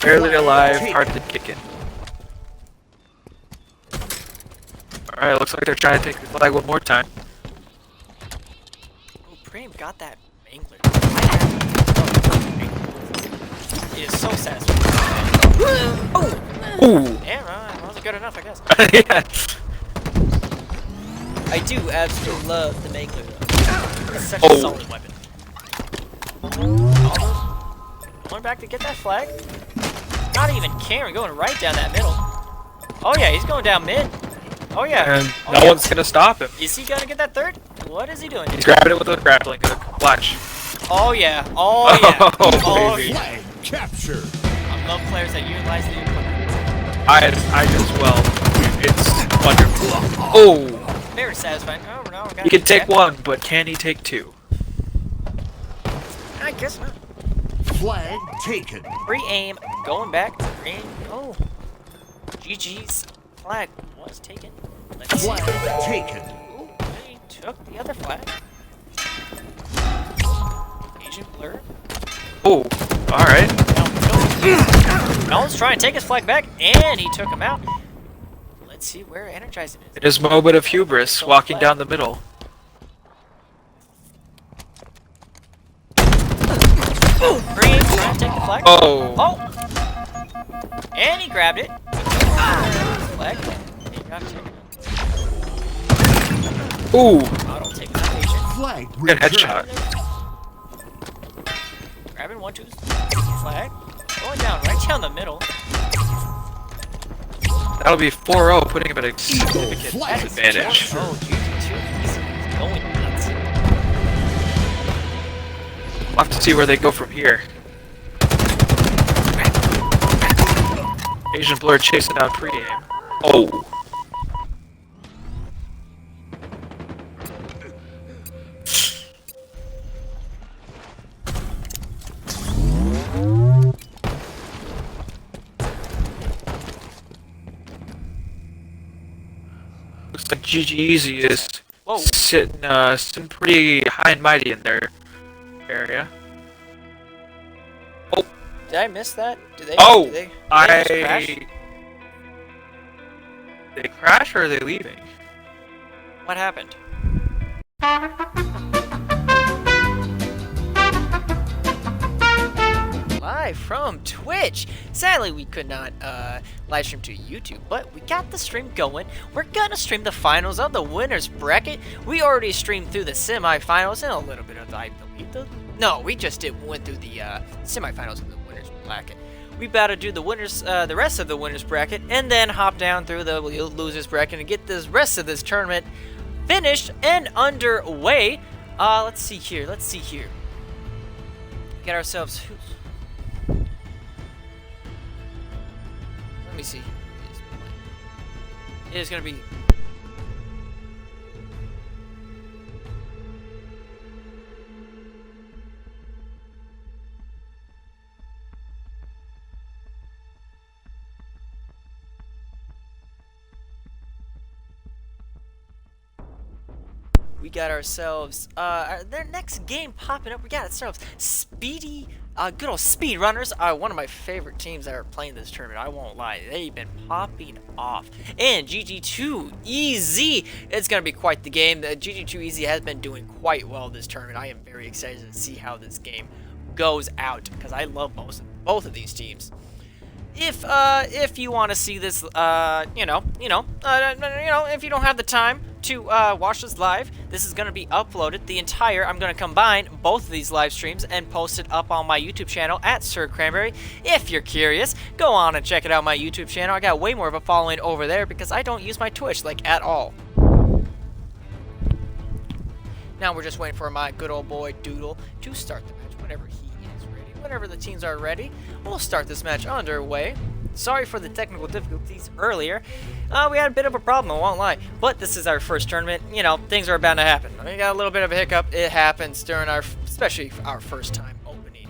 Barely alive, hard to kick it. Alright, looks like they're trying to take the flag one more time. Oh, Graham got that mangler. It is so satisfying. Oh! Ooh! Yeah, wasn't good enough, I guess. Yeah. I do absolutely love the mangler, though. It's such a solid weapon. Almost going back to get that flag. Not even caring, going right down that middle. Oh yeah, he's going down mid. Oh yeah. And Oh, no yeah. one's gonna stop him. Is he gonna get that third? What is he doing? He's grabbing it with a grappling hook. Watch. Oh yeah. Oh yeah. Oh, baby. Flag captured. I love players that utilize the equipment. I as well. It's wonderful. Oh! Very satisfying. Oh no, we got He can take that. one, but can he take two? I guess not. Flag taken. Free aim, going back. Free aim. Oh. GG's flag was taken. Let's see. Flag taken. Ooh, he took the other flag. Asian Blur. Oh, alright. Nolan's trying to take his flag back, and he took him out. Let's see where Energizing is. It is moment of hubris, walking down the middle. Free aim, trying to take the flag. Oh! Oh! And he grabbed it. Flag. He got it. Ooh! Auto take that Asian. Flag Good returned. headshot. Grabbing 1-2's flag. Going down right down the middle. That'll be 4-0, putting him at a significant Flag disadvantage. Oh, GG2. He's going nuts. We'll have to see where they go from here. Asian Blur chasing down pre-aim. Oh! Looks like GG Easy is Whoa. sitting pretty high and mighty in their area. Oh! Did I miss that? Did they? Oh! Did they just crash? They crash or are they leaving? What happened? Live from Twitch. Sadly, we could not live stream to YouTube, but we got the stream going. We're gonna stream the finals of the winners bracket. We already streamed through the semifinals and a little bit of the, I believe, no, we just went through the semifinals of the winners bracket. We about to do the winners, the rest of the winners bracket, and then hop down through the losers bracket and get the rest of this tournament finished and underway. Let's see here. Get ourselves. Let me see. It is gonna be. We got ourselves their next game popping up. We got ourselves Speedy, good old Speed Runners. One of my favorite teams that are playing this tournament. I won't lie, they've been popping off. And GG2 Easy, it's gonna be quite the game. The GG2 Easy has been doing quite well this tournament. I am very excited to see how this game goes out because I love both of these teams. If you want to see this, if you don't have the time to watch this live, this is going to be uploaded. I'm going to combine both of these live streams and post it up on my YouTube channel at Sir Cranberry. If you're curious, go on and check it out my YouTube channel. I got way more of a following over there because I don't use my Twitch, like, at all. Now we're just waiting for my good old boy Doodle to start the match whenever he is ready. Whenever the teams are ready, we'll start this match underway. Sorry for the technical difficulties earlier. We had a bit of a problem, I won't lie. But this is our first tournament. You know, things are bound to happen. We got a little bit of a hiccup. It happens during especially our first time opening.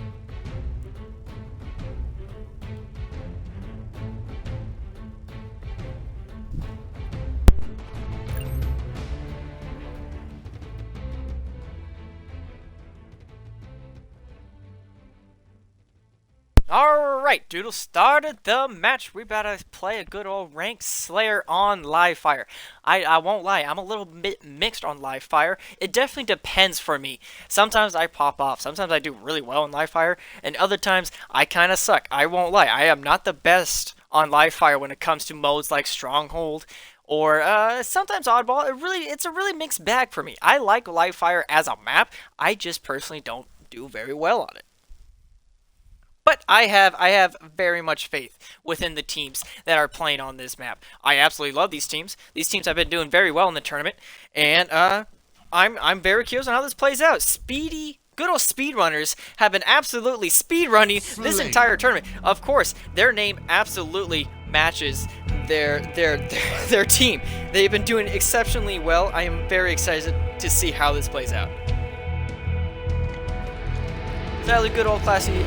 Alright, Doodle started the match. We about to play a good old Rank Slayer on live fire. I won't lie, I'm a little bit mixed on live fire. It definitely depends for me. Sometimes I pop off, sometimes I do really well on live fire, and other times I kind of suck. I won't lie, I am not the best on live fire when it comes to modes like Stronghold or sometimes Oddball. It's a really mixed bag for me. I like live fire as a map, I just personally don't do very well on it. But I have very much faith within the teams that are playing on this map. I absolutely love these teams. These teams have been doing very well in the tournament, and I'm very curious on how this plays out. Good old speedrunners have been absolutely speedrunning this entire tournament. Of course, their name absolutely matches their team. They've been doing exceptionally well. I am very excited to see how this plays out. Sadly, good old Classy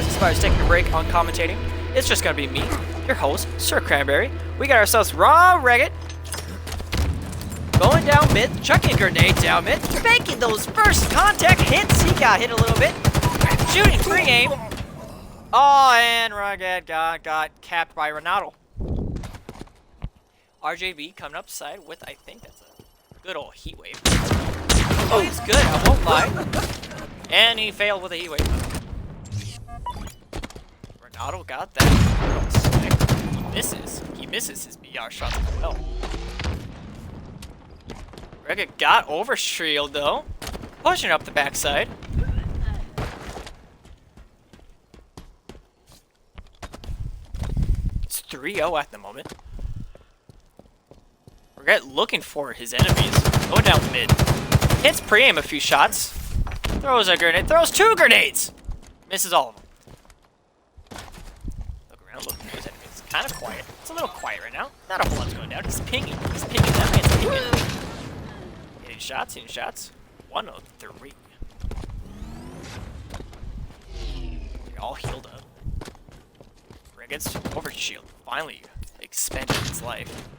Spider's taking a break on commentating. It's just gonna be me, your host, Sir Cranberry. We got ourselves Raw Regget going down mid, chucking a grenade down mid, faking those first contact hits. He got hit a little bit, shooting free aim. Oh, and Regget got capped by Ronaldo. RJB coming up side with, I think that's a good old heat wave. Oh, he's good, I won't lie. And he failed with a heat wave. Ronaldo got that. He misses. He misses his BR shots as well. Regget got over shield though. Pushing up the backside. It's 3-0 at the moment. Regget looking for his enemies. Going down mid. Hits pre-aim a few shots. Throws a grenade. Throws 2 grenades! Misses all of them. Look around, looking for his enemies. It's kind of quiet. It's a little quiet right now. Not a whole lot's going down. He's pinging. He's pinging. That man's pinging. Hitting shots, hitting shots. 103. They're all healed up. Regget's over shield. Finally expended his life.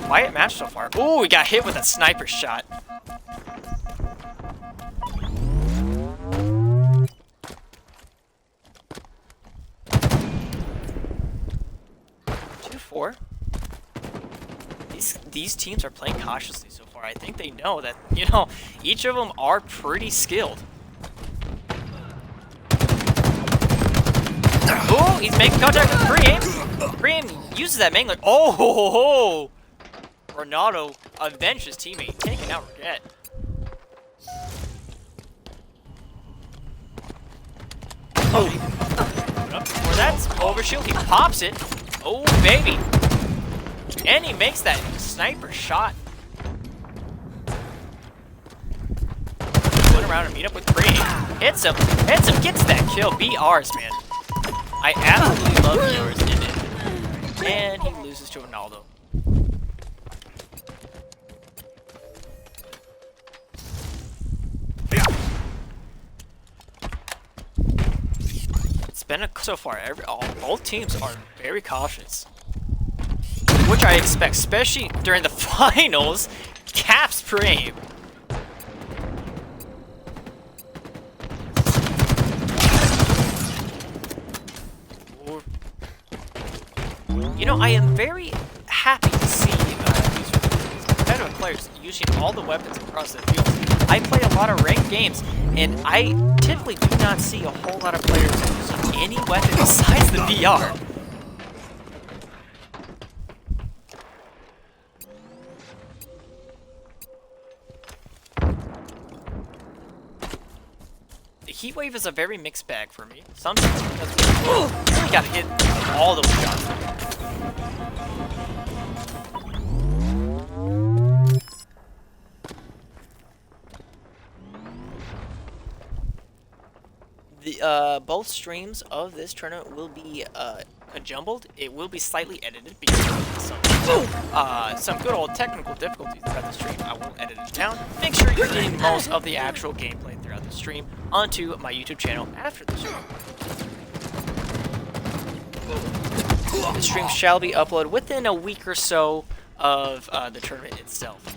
Quiet match so far. Ooh, we got hit with a sniper shot. 2-4. These teams are playing cautiously so far. I think they know that, you know, each of them are pretty skilled. Ooh, he's making contact with pre-aim. Pre-aim uses that main. Oh, ho, ho, ho. Ronaldo avenged his teammate, taking out Regget. Oh, before that's overshield, he pops it. Oh, baby. And he makes that sniper shot. Going around and meet up with Bree. Hits him, gets that kill. BRs, man. I absolutely love BRs in it. And he loses to Ronaldo. been so far. Both teams are very cautious, which I expect, especially during the finals. Caps per aim. You know, I am very happy to see these competitive players using all the weapons across the field. I play a lot of ranked games, and I typically do not see a whole lot of players using any weapon besides the VR. The heat wave is a very mixed bag for me. Sometimes because we really gotta hit all those shots. The both streams of this tournament will be jumbled. It will be slightly edited because of some good old technical difficulties throughout the stream. I will edit it down. Make sure you're getting most of the actual gameplay throughout the stream onto my YouTube channel after the stream. The stream shall be uploaded within a week or so of the tournament itself.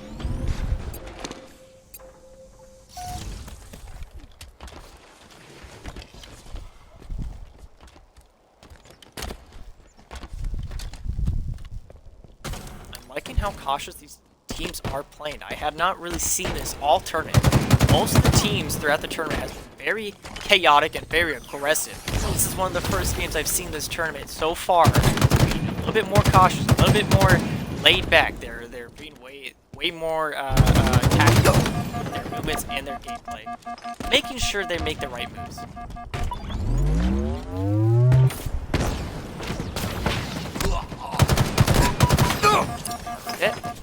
Liking how cautious these teams are playing. I have not really seen this all tournament. Most of the teams throughout the tournament has been very chaotic and very aggressive. This is one of the first games I've seen this tournament so far being a little bit more cautious, a little bit more laid back. They're being way more tactical with their movements and their gameplay, making sure they make the right moves.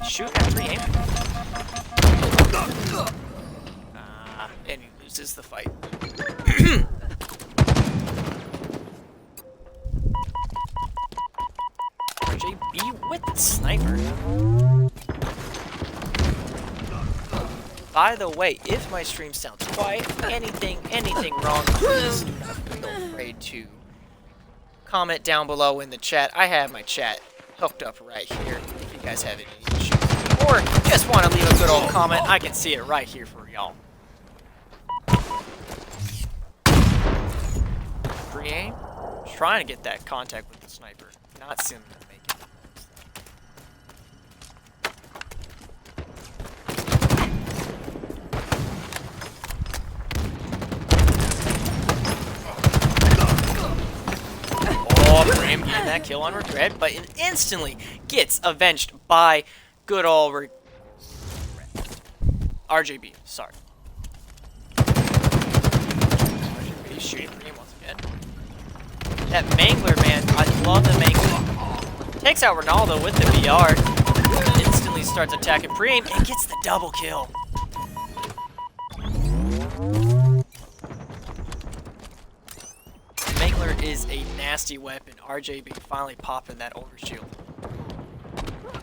Shoot at pre-aim. And he loses the fight. RJB with the sniper. By the way, if my stream sounds quiet, anything wrong, please do not feel afraid to comment down below in the chat. I have my chat hooked up right here if you guys have any issues. Or just want to leave a good old comment, I can see it right here for y'all. Pre-aim. Trying to get that contact with the sniper. Not seeing them make it. Oh, Bram getting that kill on Regret, but it instantly gets avenged by good old RJB, sorry. RJB shooting for him once again. That Mangler, man, I love the Mangler. Takes out Ronaldo with the VR. Instantly starts attacking Preem and gets the double kill. Mangler is a nasty weapon. RJB finally popping that overshield.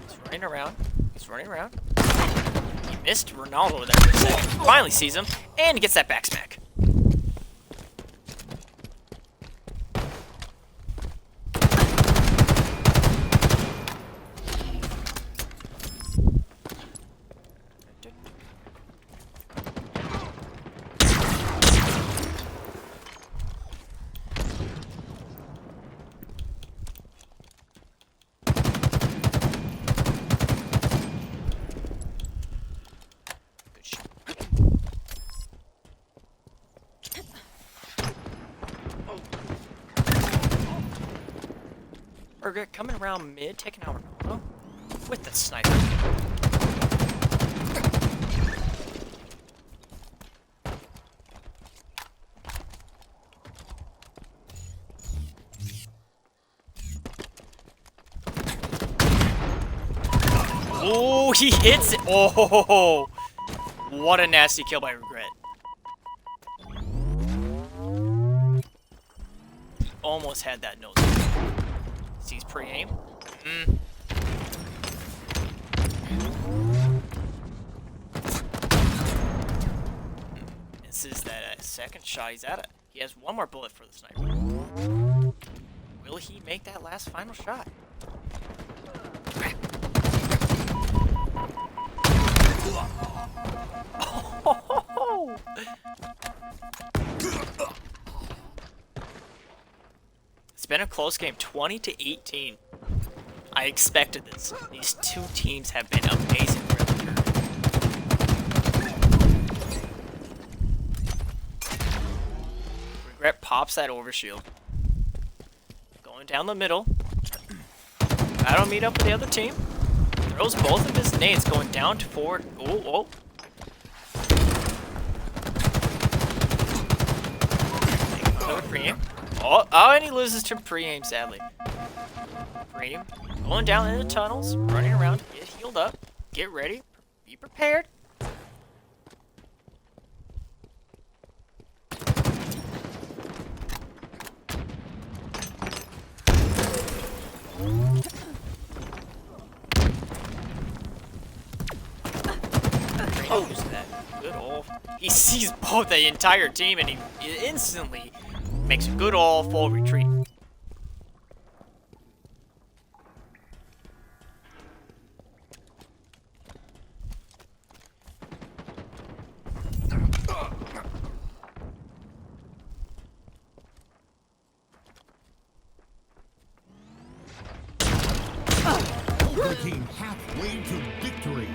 He's running around. He's running around. He missed Ronaldo there for a second. Finally sees him, and he gets that back smack. Burger coming around mid, taking out Ronaldo with the sniper. Oh, he hits it. Oh, what a nasty kill by Regret. He almost had that nose. Sees pre-aim. This is that second shot. He's at it. He has one more bullet for the sniper. will he make that last final shot? Oh! It's been a close game, 20-18. I expected this. These two teams have been amazing for the tournament. Regret pops that overshield. Going down the middle. That'll meet up with the other team. Throws both of his nades going down to forward. Oh. Another pre-aim. Oh, and he loses to pre-aim, sadly. Pre-aim. Going down in the tunnels. Running around. Get healed up. Get ready. Be prepared. Use that. Good old. He sees both the entire team and he instantly makes a good old full retreat. Working halfway to victory.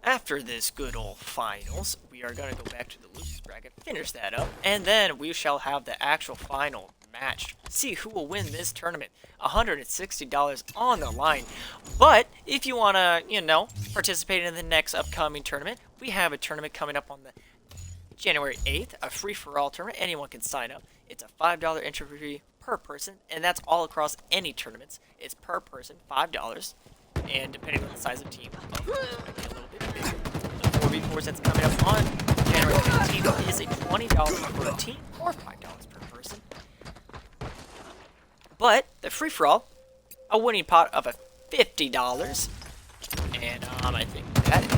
After this good old finals, we are going to go back to the losers bracket, finish that up, and then we shall have the actual final match. See who will win this tournament. $160 on the line. But if you want to, participate in the next upcoming tournament, we have a tournament coming up on the January 8th, a free-for-all tournament. Anyone can sign up. It's a $5 entry fee per person, and that's all across any tournaments. It's per person, $5. And depending on the size of team, it might be a little bit bigger. The 4v4s that's coming up on January 15th is a $20 per team or $5 per person. But the free-for-all, a winning pot of $50, and I think that is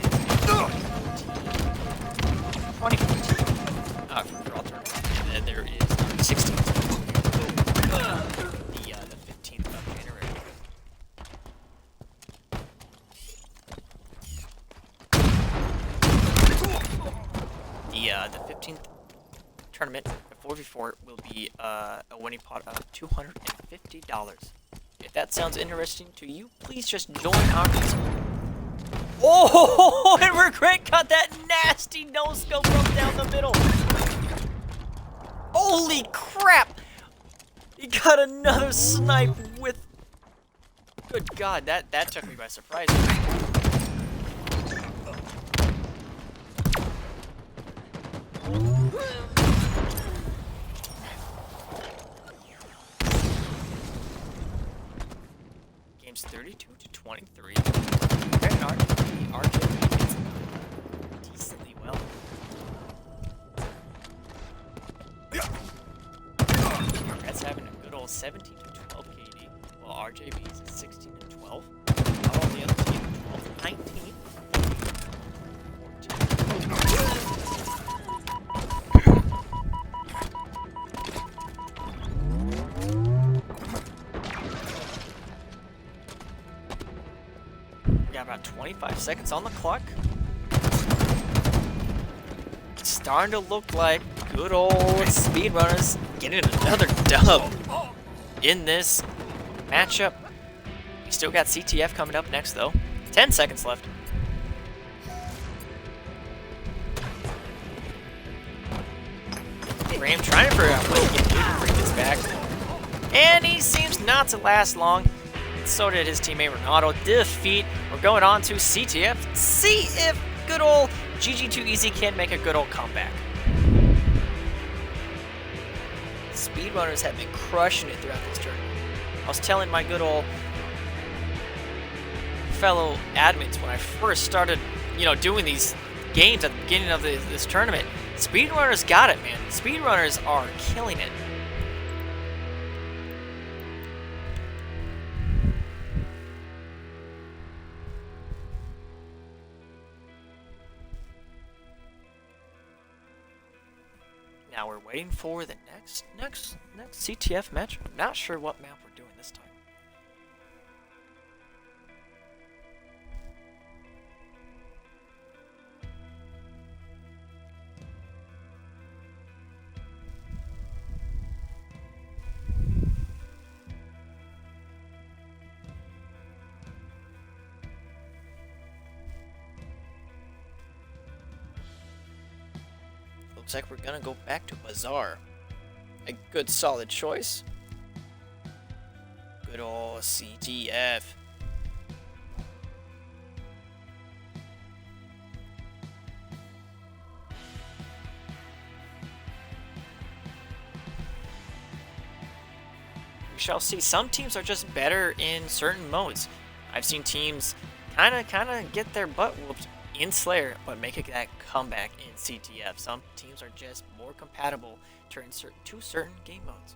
2014 free-for-all tournament. And then there is 16. The 15th of January. The 15th tournament, the 4v4, will be a winning pot of $250. If that sounds interesting to you, please just join our Discord. Oh, and Regret got that nasty no-scope from down the middle. Holy crap! He got another snipe with... Good God, that took me by surprise. Game's 32-23. Very hard. RJ gets decently well. Red's having a good old 17-12 KD, while RJB's at 16-12. All the other team 12-19. We got about 25 seconds on the clock. It's starting to look like good old speedrunners getting another dub in this matchup. We still got CTF coming up next, though. 10 seconds left. Graham trying to figure out what he can do to bring this back. And he seems not to last long. So did his teammate Renato. Defeat. We're going on to CTF. See if good old GG2Easy can make a good old comeback. Speedrunners have been crushing it throughout this tournament. I was telling my good old fellow admins when I first started, doing these games at the beginning of this tournament. Speedrunners got it, man. Speedrunners are killing it. Now we're waiting for the next CTF match. I'm not sure what map we're doing this time. Looks like we're gonna go back to Bazaar. A good solid choice. Good old CTF. We shall see. Some teams are just better in certain modes. I've seen teams kinda get their butt whooped in Slayer, but make that comeback in CTF. Some teams are just more compatible to certain game modes.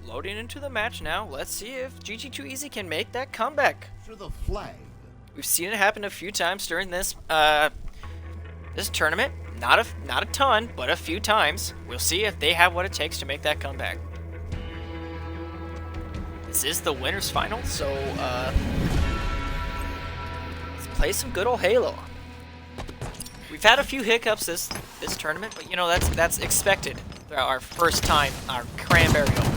Loading into the match now. Let's see if GG2easy can make that comeback. To the flag. We've seen it happen a few times during this this tournament. Not a ton, but a few times. We'll see if they have what it takes to make that comeback. This is the winners final, so let's play some good old Halo. We've had a few hiccups this tournament, but you know that's expected. Our first time, our Cranberry Open.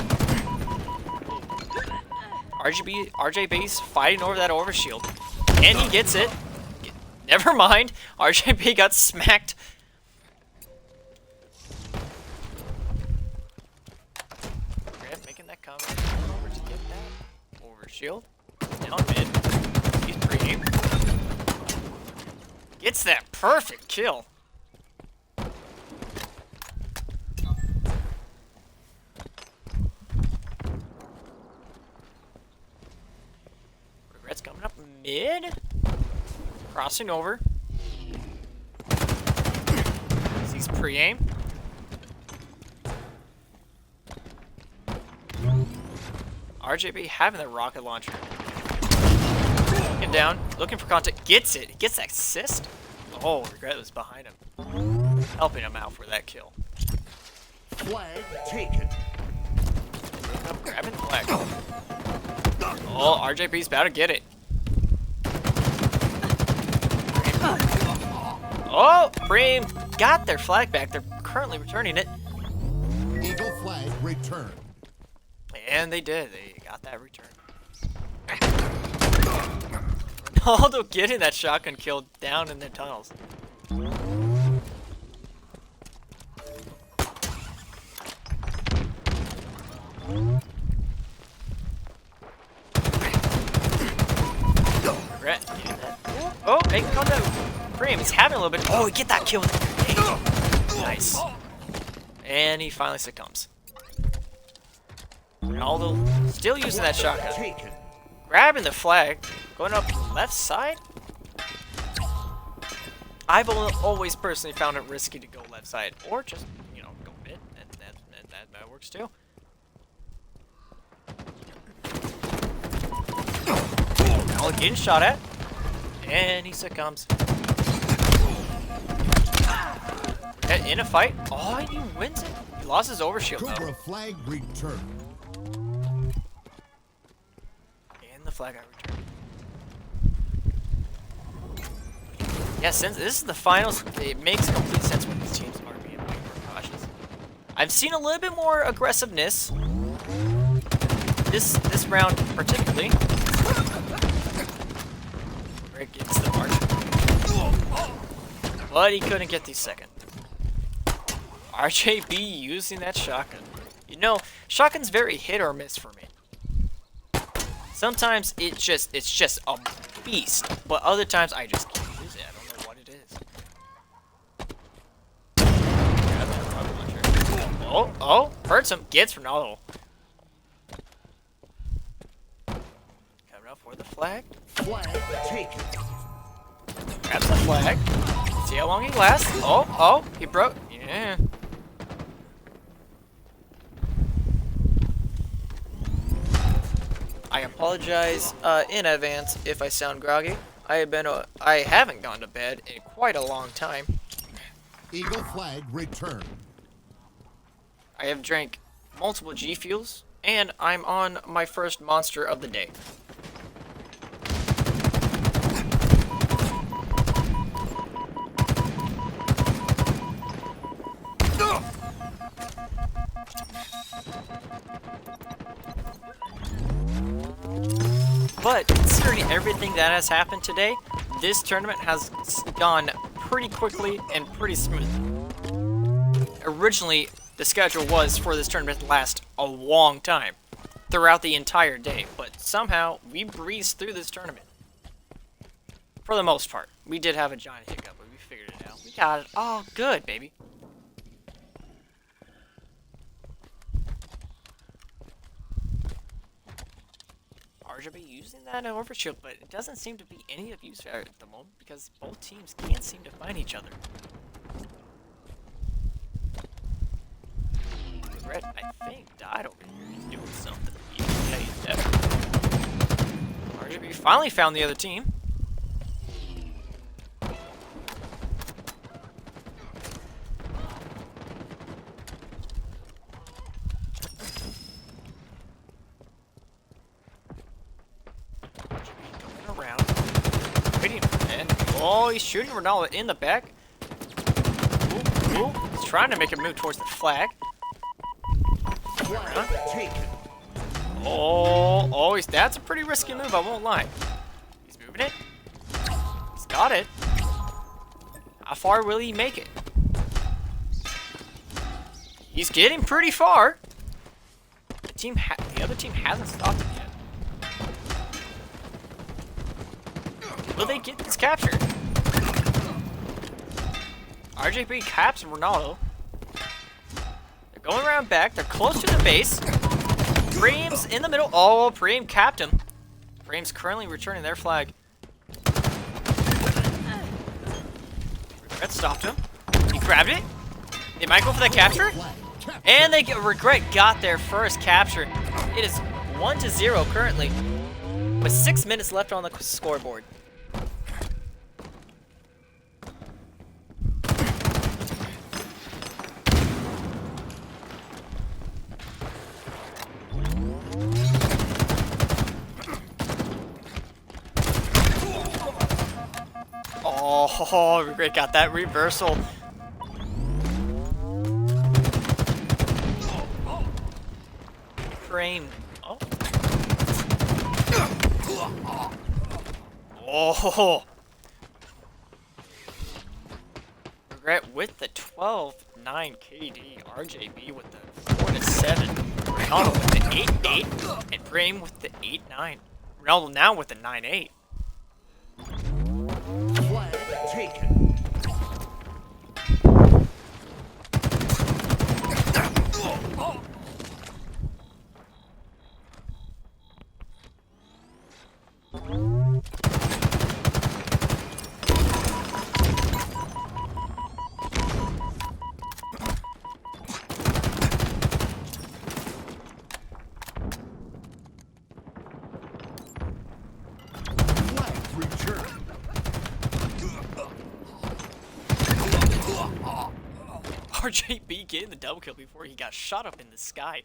RJB's fighting over that overshield. And he gets it. Never mind. RJB got smacked. Grant making that comment over to get that overshield. Down mid. He's pre-aim. Gets that perfect kill. Regret's coming up mid. Crossing over. He's pre-aim. RJB having the rocket launcher. Looking down, looking for contact. Gets it. He gets that assist. Oh, Regret was behind him. Helping him out for that kill. Flag taken. Grabbing the flag. Oh, RJB's about to get it. Oh, Preem got their flag back. They're currently returning it. Eagle flag returned. And they did. They got that return. Ronaldo getting that shotgun kill down in the tunnels. Regret getting that. Oh, hey, contact. Preem, he's having a little bit. Oh, he get that kill. Nice. And he finally succumbs. Ronaldo still using that shotgun. Grabbing the flag. Going up left side. I've always personally found it risky to go left side. Or just, you know, go mid. That works too. Now getting shot at. And he succumbs. In a fight. Oh, he wins it. He lost his overshield though. Cobra flag returned. And the flag got returned. Yeah, since this is the finals, it makes complete sense when these teams are being way more cautious. I've seen a little bit more aggressiveness. This round particularly. Rick gets the mark. But he couldn't get the second. RJB using that shotgun. You know, shotgun's very hit or miss for me. Sometimes it's just a beast, but other times I just can't use it. I don't know what it is. Grab that rocket launcher. Oh, hurts him. Gets Ronaldo. Coming up for the flag. Flag taken. Grabs the flag. See how long he lasts. Oh, he broke. Yeah. I apologize in advance if I sound groggy. I haven't gone to bed in quite a long time. Eagle flag returned. I have drank multiple G Fuels, and I'm on my first monster of the day. But considering everything that has happened today, this tournament has gone pretty quickly and pretty smooth. Originally, the schedule was for this tournament to last a long time, throughout the entire day, but somehow we breezed through this tournament. For the most part. We did have a giant hiccup, but we figured it out. We got it all good, baby. RGB using that overshield, but it doesn't seem to be any of use at the moment because both teams can't seem to find each other. Red, I think, died over here. He's doing something. Yeah, he's dead. RGB finally found the other team. Going around. Waiting for him. Oh, he's shooting Ronaldo in the back. Ooh. He's trying to make a move towards the flag. Flag taken. Oh, that's a pretty risky move, I won't lie. He's moving it. He's got it. How far will he make it? He's getting pretty far. The other team hasn't stopped him yet. Will they get this capture? RJB caps Ronaldo. They're going around back. They're close to the base. Preem's in the middle. Oh, Preem capped him. Preem's currently returning their flag. Regret stopped him. He grabbed it. They might go for the capture. And Regret got their first capture. It is 1-0 currently, with 6 minutes left on the scoreboard. Oh, Regret got that reversal. Frame. Oh. Oh. Regret with the 12-9 KD. RJB with the 4-7. Ronaldo with the 8-8. And Frame with the 8-9. Ronaldo now with the 9-8. Flag taken. Flag returned. RJB getting the double kill before he got shot up in the sky.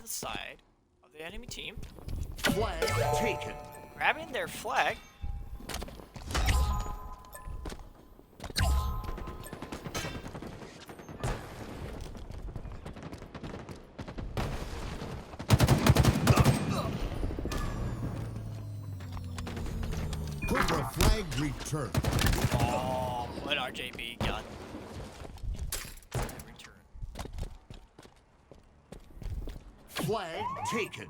Side of the enemy team. Flag taken. Grabbing their flag. returned. Oh, but RJB got that return. Flag taken.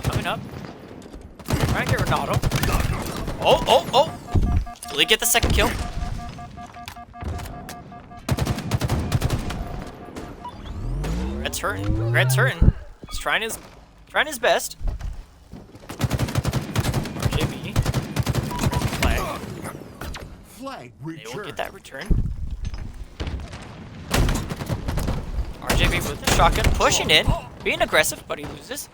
Coming up. Trying to get Ronaldo. Oh! Will he get the second kill? Red's hurting. Red's hurting. He's trying his best. RJB. Flag. Flag They will get returned. that return. RJB with the shotgun, pushing in, being aggressive, but he loses.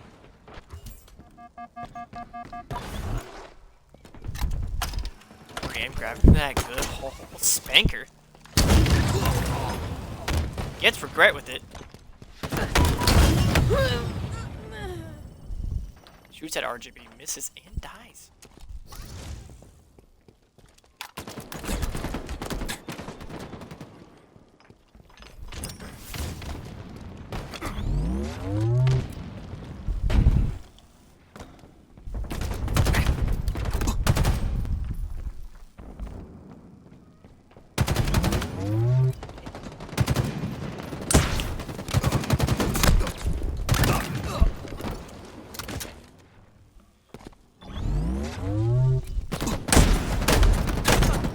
Graham grabbing that good whole spanker. Gets regret with it. Shoots at RJB, misses, and dies.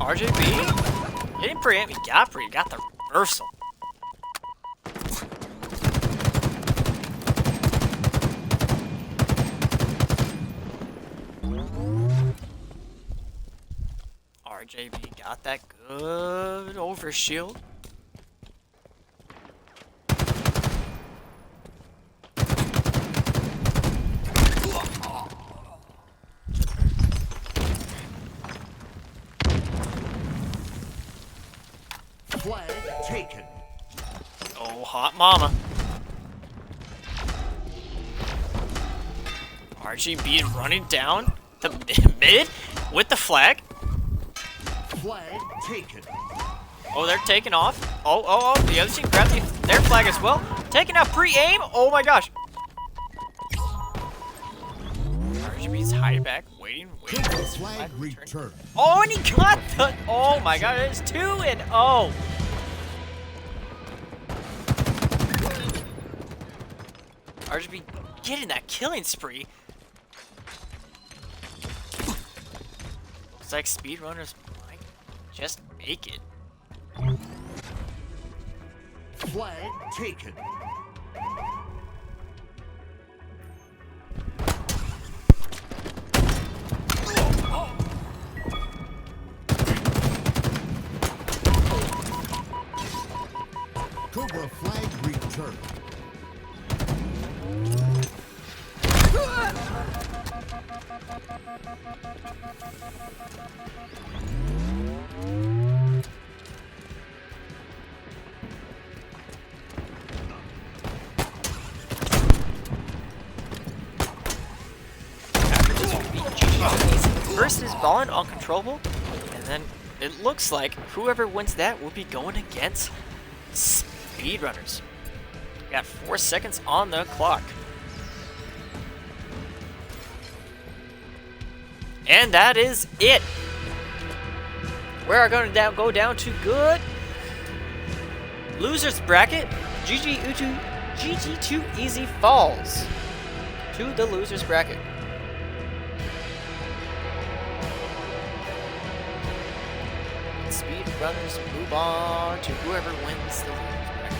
RJB? He didn't preempt, he got the reversal. RJB got that good overshield. Flag taken. Oh, hot mama. RGB is running down the mid with the flag. Flag taken. Oh, they're taking off. Oh, the other team grabbed their flag as well. Taking out pre-aim. Oh my gosh. RGB's hiding back, waiting. Flag returned. Oh, and he got the. Oh my god, it's 2-0. RGB getting that killing spree. Looks like speedrunners might just make it. Flag taken. Cobra flag returned. First is balling uncontrollable, and then it looks like whoever wins that will be going against speedrunners. We got 4 seconds on the clock. And that is it. We're going to go down to good losers bracket. GG2 Easy falls to the losers bracket. Speedrunners move on to whoever wins the losers bracket.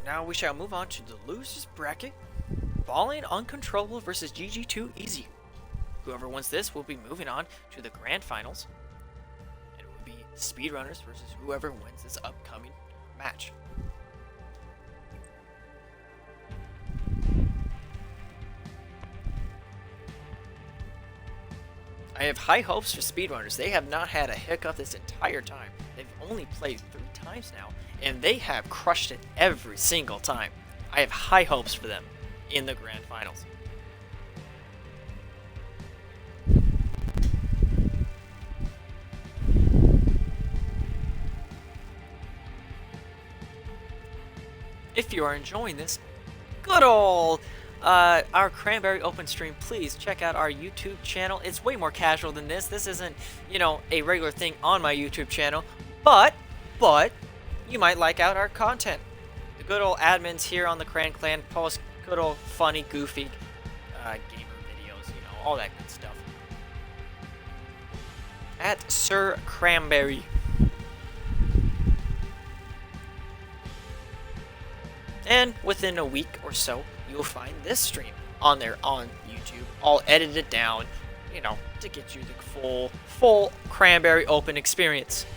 Now we shall move on to the losers bracket. Balling Uncontrollable versus GG2 Easy. Whoever wins this will be moving on to the grand finals. speedrunners versus whoever wins this upcoming match. I have high hopes for speedrunners. They have not had a hiccup this entire time. They've only played 3 times now, and they have crushed it every single time. I have high hopes for them in the grand finals. If you are enjoying this good old our Cranberry Open stream, please check out our YouTube channel. It's way more casual than this. This isn't, a regular thing on my YouTube channel, but you might like out our content. The good old admins here on the Cran Clan post good old funny, goofy gamer videos, all that good stuff. At Sir Cranberry. And within a week or so, you'll find this stream on YouTube, all edited down, to get you the full Cranberry Open experience.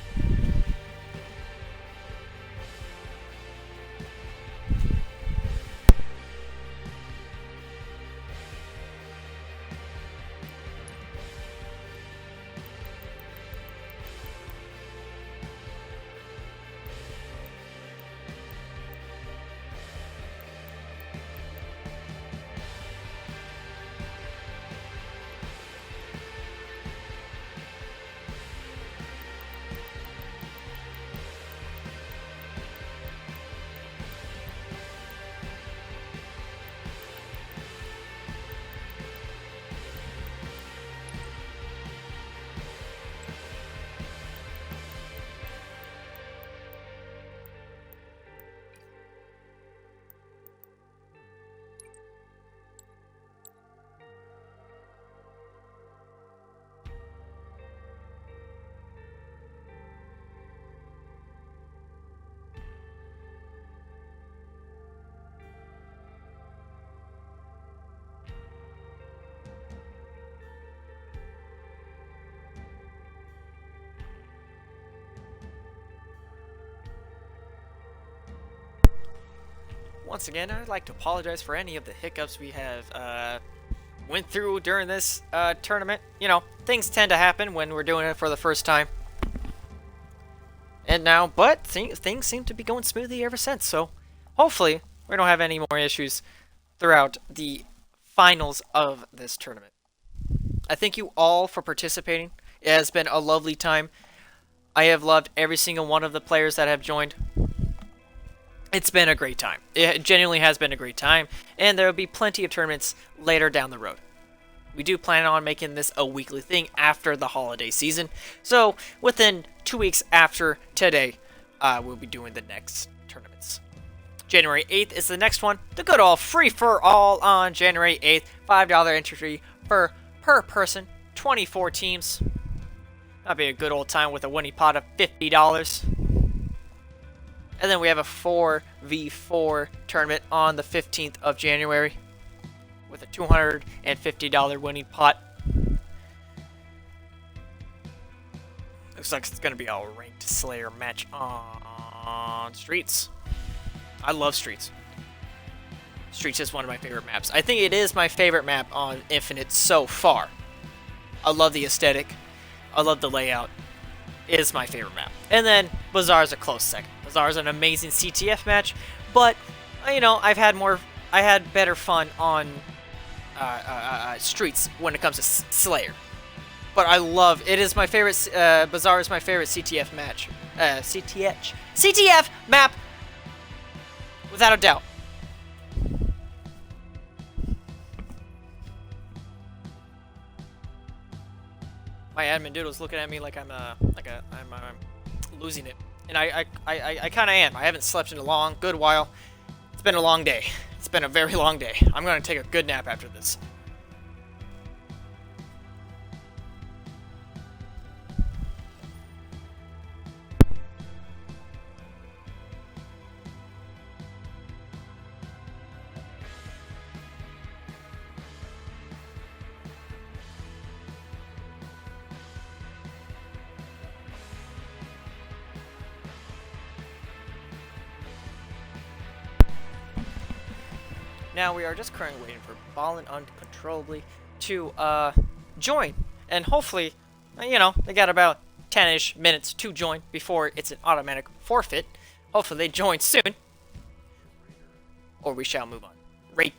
Once again, I'd like to apologize for any of the hiccups we have went through during this tournament. Things tend to happen when we're doing it for the first time. And now, but things seem to be going smoothly ever since, so hopefully we don't have any more issues throughout the finals of this tournament. I thank you all for participating. It has been a lovely time. I have loved every single one of the players that have joined. It's been a great time. It genuinely has been a great time, and there will be plenty of tournaments later down the road. We do plan on making this a weekly thing after the holiday season, so within 2 weeks after today, we'll be doing the next tournaments. January 8th is the next one. The good old free-for-all on January 8th. $5 entry fee per person, 24 teams. That'll be a good old time with a winning pot of $50. And then we have a 4v4 tournament on the 15th of January with a $250 winning pot. Looks like it's going to be a ranked Slayer match on Streets. I love Streets. Streets is one of my favorite maps. I think it is my favorite map on Infinite so far. I love the aesthetic. I love the layout. It is my favorite map. And then Bazaar is a close second. Bazaar is an amazing CTF match, but I had better fun on Streets when it comes to Slayer. But I love it. Is my favorite. Bazaar is my favorite CTF match. CTF map, without a doubt. My admin doodle's looking at me like I'm losing it, and I kind of am. I haven't slept in a good while. It's been a long day. It's been a very long day. I'm gonna take a good nap after this. Now we are just currently waiting for Ballin Uncontrollably to join, and hopefully, they got about 10-ish minutes to join before it's an automatic forfeit. Hopefully they join soon, or we shall move on. Right.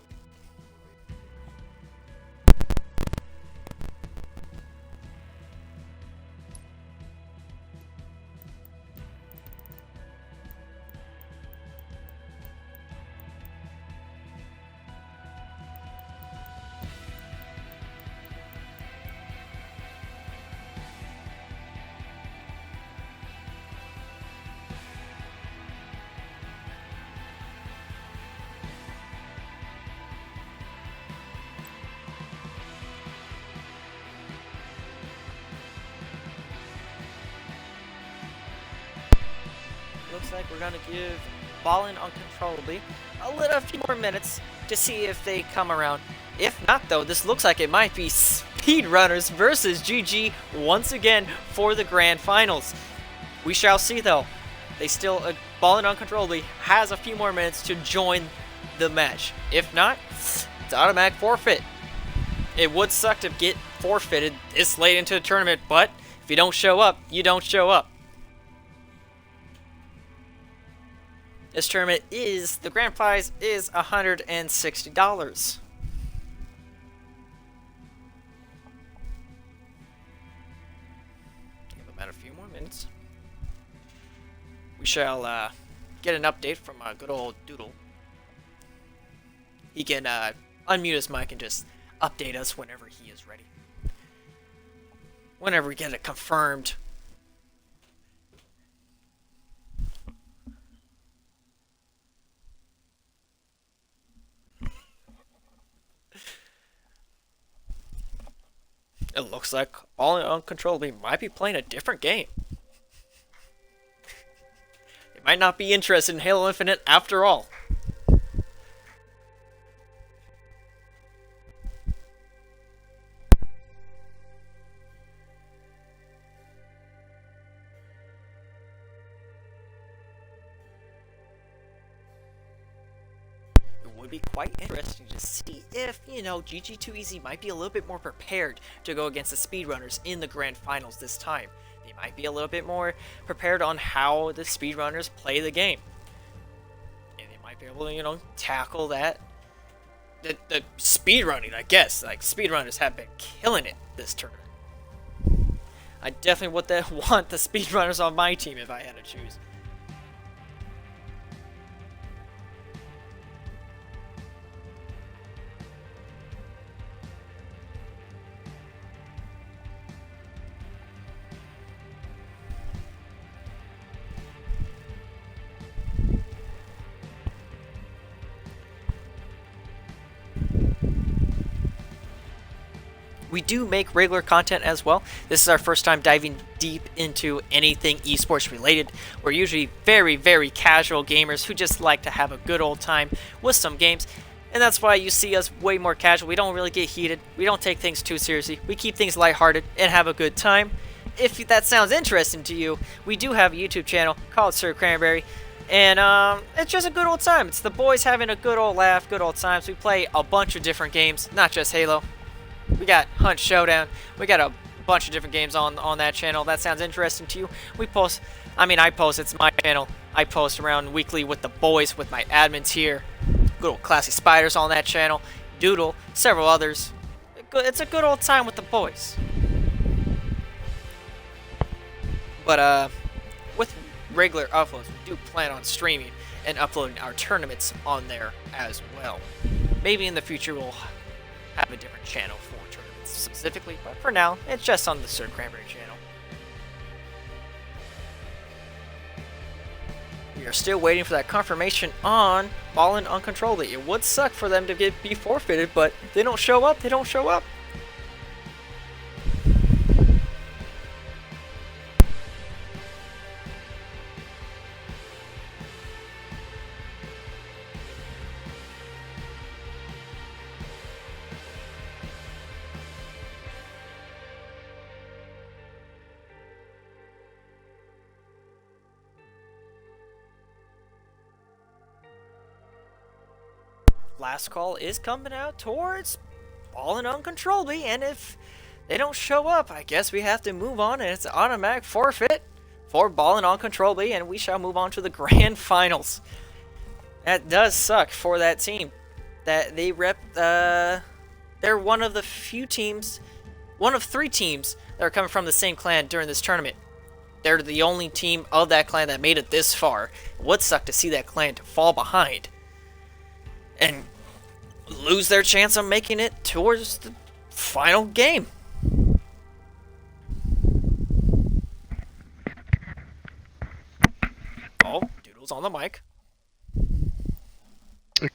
Looks like we're gonna give Ballin Uncontrollably a few more minutes to see if they come around. If not, though, this looks like it might be Speedrunners versus GG once again for the grand finals. We shall see, though. They still, Ballin Uncontrollably has a few more minutes to join the match. If not, it's automatic forfeit. It would suck to get forfeited this late into the tournament, but if you don't show up, you don't show up. This tournament the grand prize is $160. Give about a few more minutes. We shall get an update from good old Doodle. He can unmute his mic and just update us whenever he is ready. Whenever we get it confirmed. It looks like Ballin Uncontrollably might be playing a different game. They might not be interested in Halo Infinite after all. Would be quite interesting to see if, GG2EZ might be a little bit more prepared to go against the speedrunners in the grand finals this time. They might be a little bit more prepared on how the speedrunners play the game. And they might be able to, tackle that. The speedrunning, I guess. Like, speedrunners have been killing it this tournament. I definitely would want the speedrunners on my team if I had to choose. We do make regular content as well. This is our first time diving deep into anything esports related. We're usually very, very casual gamers who just like to have a good old time with some games. And that's why you see us way more casual. We don't really get heated. We don't take things too seriously. We keep things lighthearted and have a good time. If that sounds interesting to you, we do have a YouTube channel called Sir Cranberry. And it's just a good old time. It's the boys having a good old laugh, good old times. We play a bunch of different games, not just Halo. We got Hunt Showdown. We got a bunch of different games on that channel. That sounds interesting to you. I post, it's my channel. I post around weekly with the boys, with my admins here. Good old Classy Spiders on that channel. Doodle, several others. It's a good old time with the boys. But, with regular uploads, we do plan on streaming and uploading our tournaments on there as well. Maybe in the future we'll have a different channel for tournaments specifically, but for now, it's just on the Sir Cranberry channel. We are still waiting for that confirmation on Ballin Uncontrollably. It would suck for them to be forfeited, but if they don't show up, they don't show up. last call is coming out towards balling uncontrollably, and if they don't show up, I guess we have to move on, and it's an automatic forfeit for balling uncontrollably, and we shall move on to the grand finals. That does suck for that team. That they they're one of the few teams, one of 3 teams that are coming from the same clan during this tournament. They're the only team of that clan that made it this far. It would suck to see that clan to fall behind and lose their chance of making it towards the final game. Oh, Doodle's on the mic.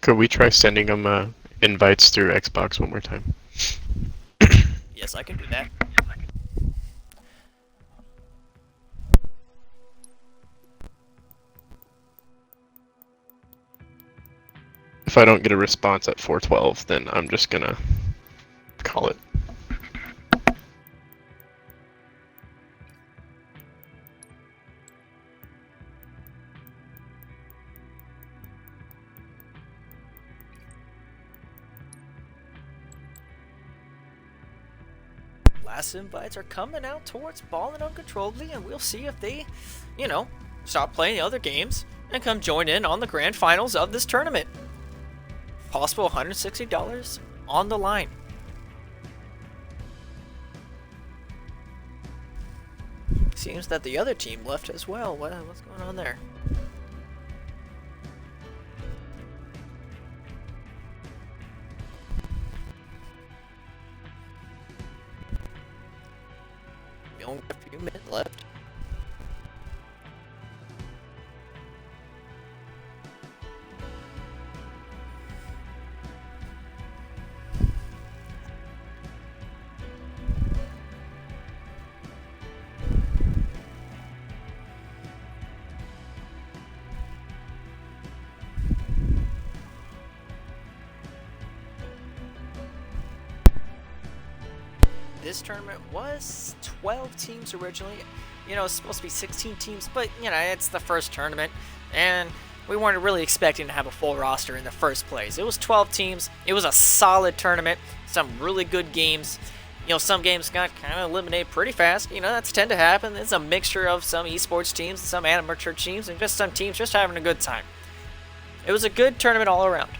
Could we try sending them invites through Xbox one more time? Yes, I can do that. If I don't get a response at 4:12, then I'm just gonna call it. Last invites are coming out towards balling uncontrollably, and we'll see if they, stop playing the other games and come join in on the grand finals of this tournament. Possible $160 on the line. Seems that the other team left as well. What's going on there? We only have a few minutes left. This tournament was 12 teams originally. It's supposed to be 16 teams, but, it's the first tournament, and we weren't really expecting to have a full roster in the first place. It was 12 teams. It was a solid tournament. Some really good games. Some games got kind of eliminated pretty fast. That's tend to happen. It's a mixture of some esports teams, some amateur teams, and just some teams just having a good time. It was a good tournament all around.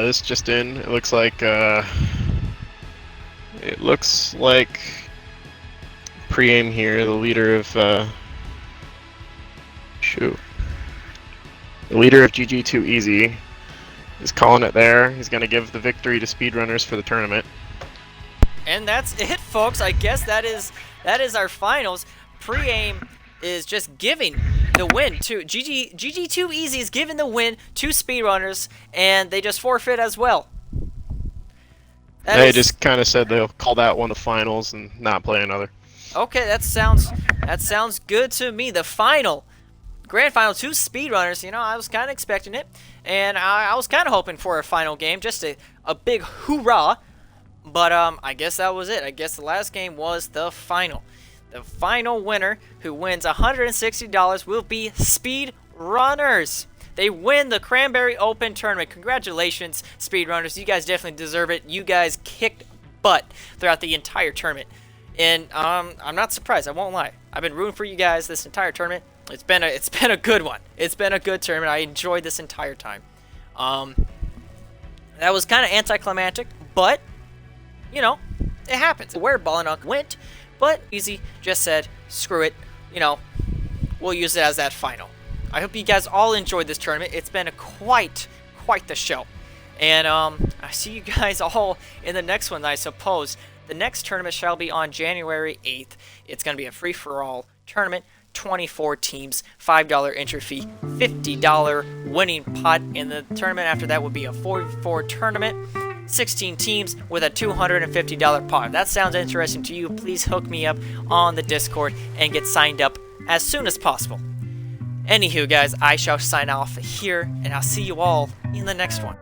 This just in. It looks like Pre-Aim here, the leader of the leader of GG2 Easy, is calling it there. He's gonna give the victory to speedrunners for the tournament. And that's it, folks. I guess that is our finals. Pre-Aim is just giving the win to GG2 Easy is giving the win to speedrunners, and they just forfeit as well. They just kind of said they'll call that one the finals and not play another. Okay, that sounds good to me. The grand final to speedrunners. I was kind of expecting it, and I was kind of hoping for a final game, just a big hoorah. But I guess that was it. I guess the last game was the final. The final winner, who wins $160, will be speedrunners. They win the Cranberry Open Tournament. Congratulations, speedrunners. You guys definitely deserve it. You guys kicked butt throughout the entire tournament. And I'm not surprised. I won't lie. I've been rooting for you guys this entire tournament. It's been a good one. It's been a good tournament. I enjoyed this entire time. That was kind of anticlimactic, but it happens. Where Ballinok went, but Easy just said, screw it. We'll use it as that final. I hope you guys all enjoyed this tournament. It's been quite the show. And I see you guys all in the next one, I suppose. The next tournament shall be on January 8th. It's going to be a free-for-all tournament. 24 teams, $5 entry fee, $50 winning pot. In the tournament after that would be a 44 tournament. 16 teams with a $250 pot. If that sounds interesting to you, please hook me up on the Discord and get signed up as soon as possible. Anywho, guys, I shall sign off here, and I'll see you all in the next one.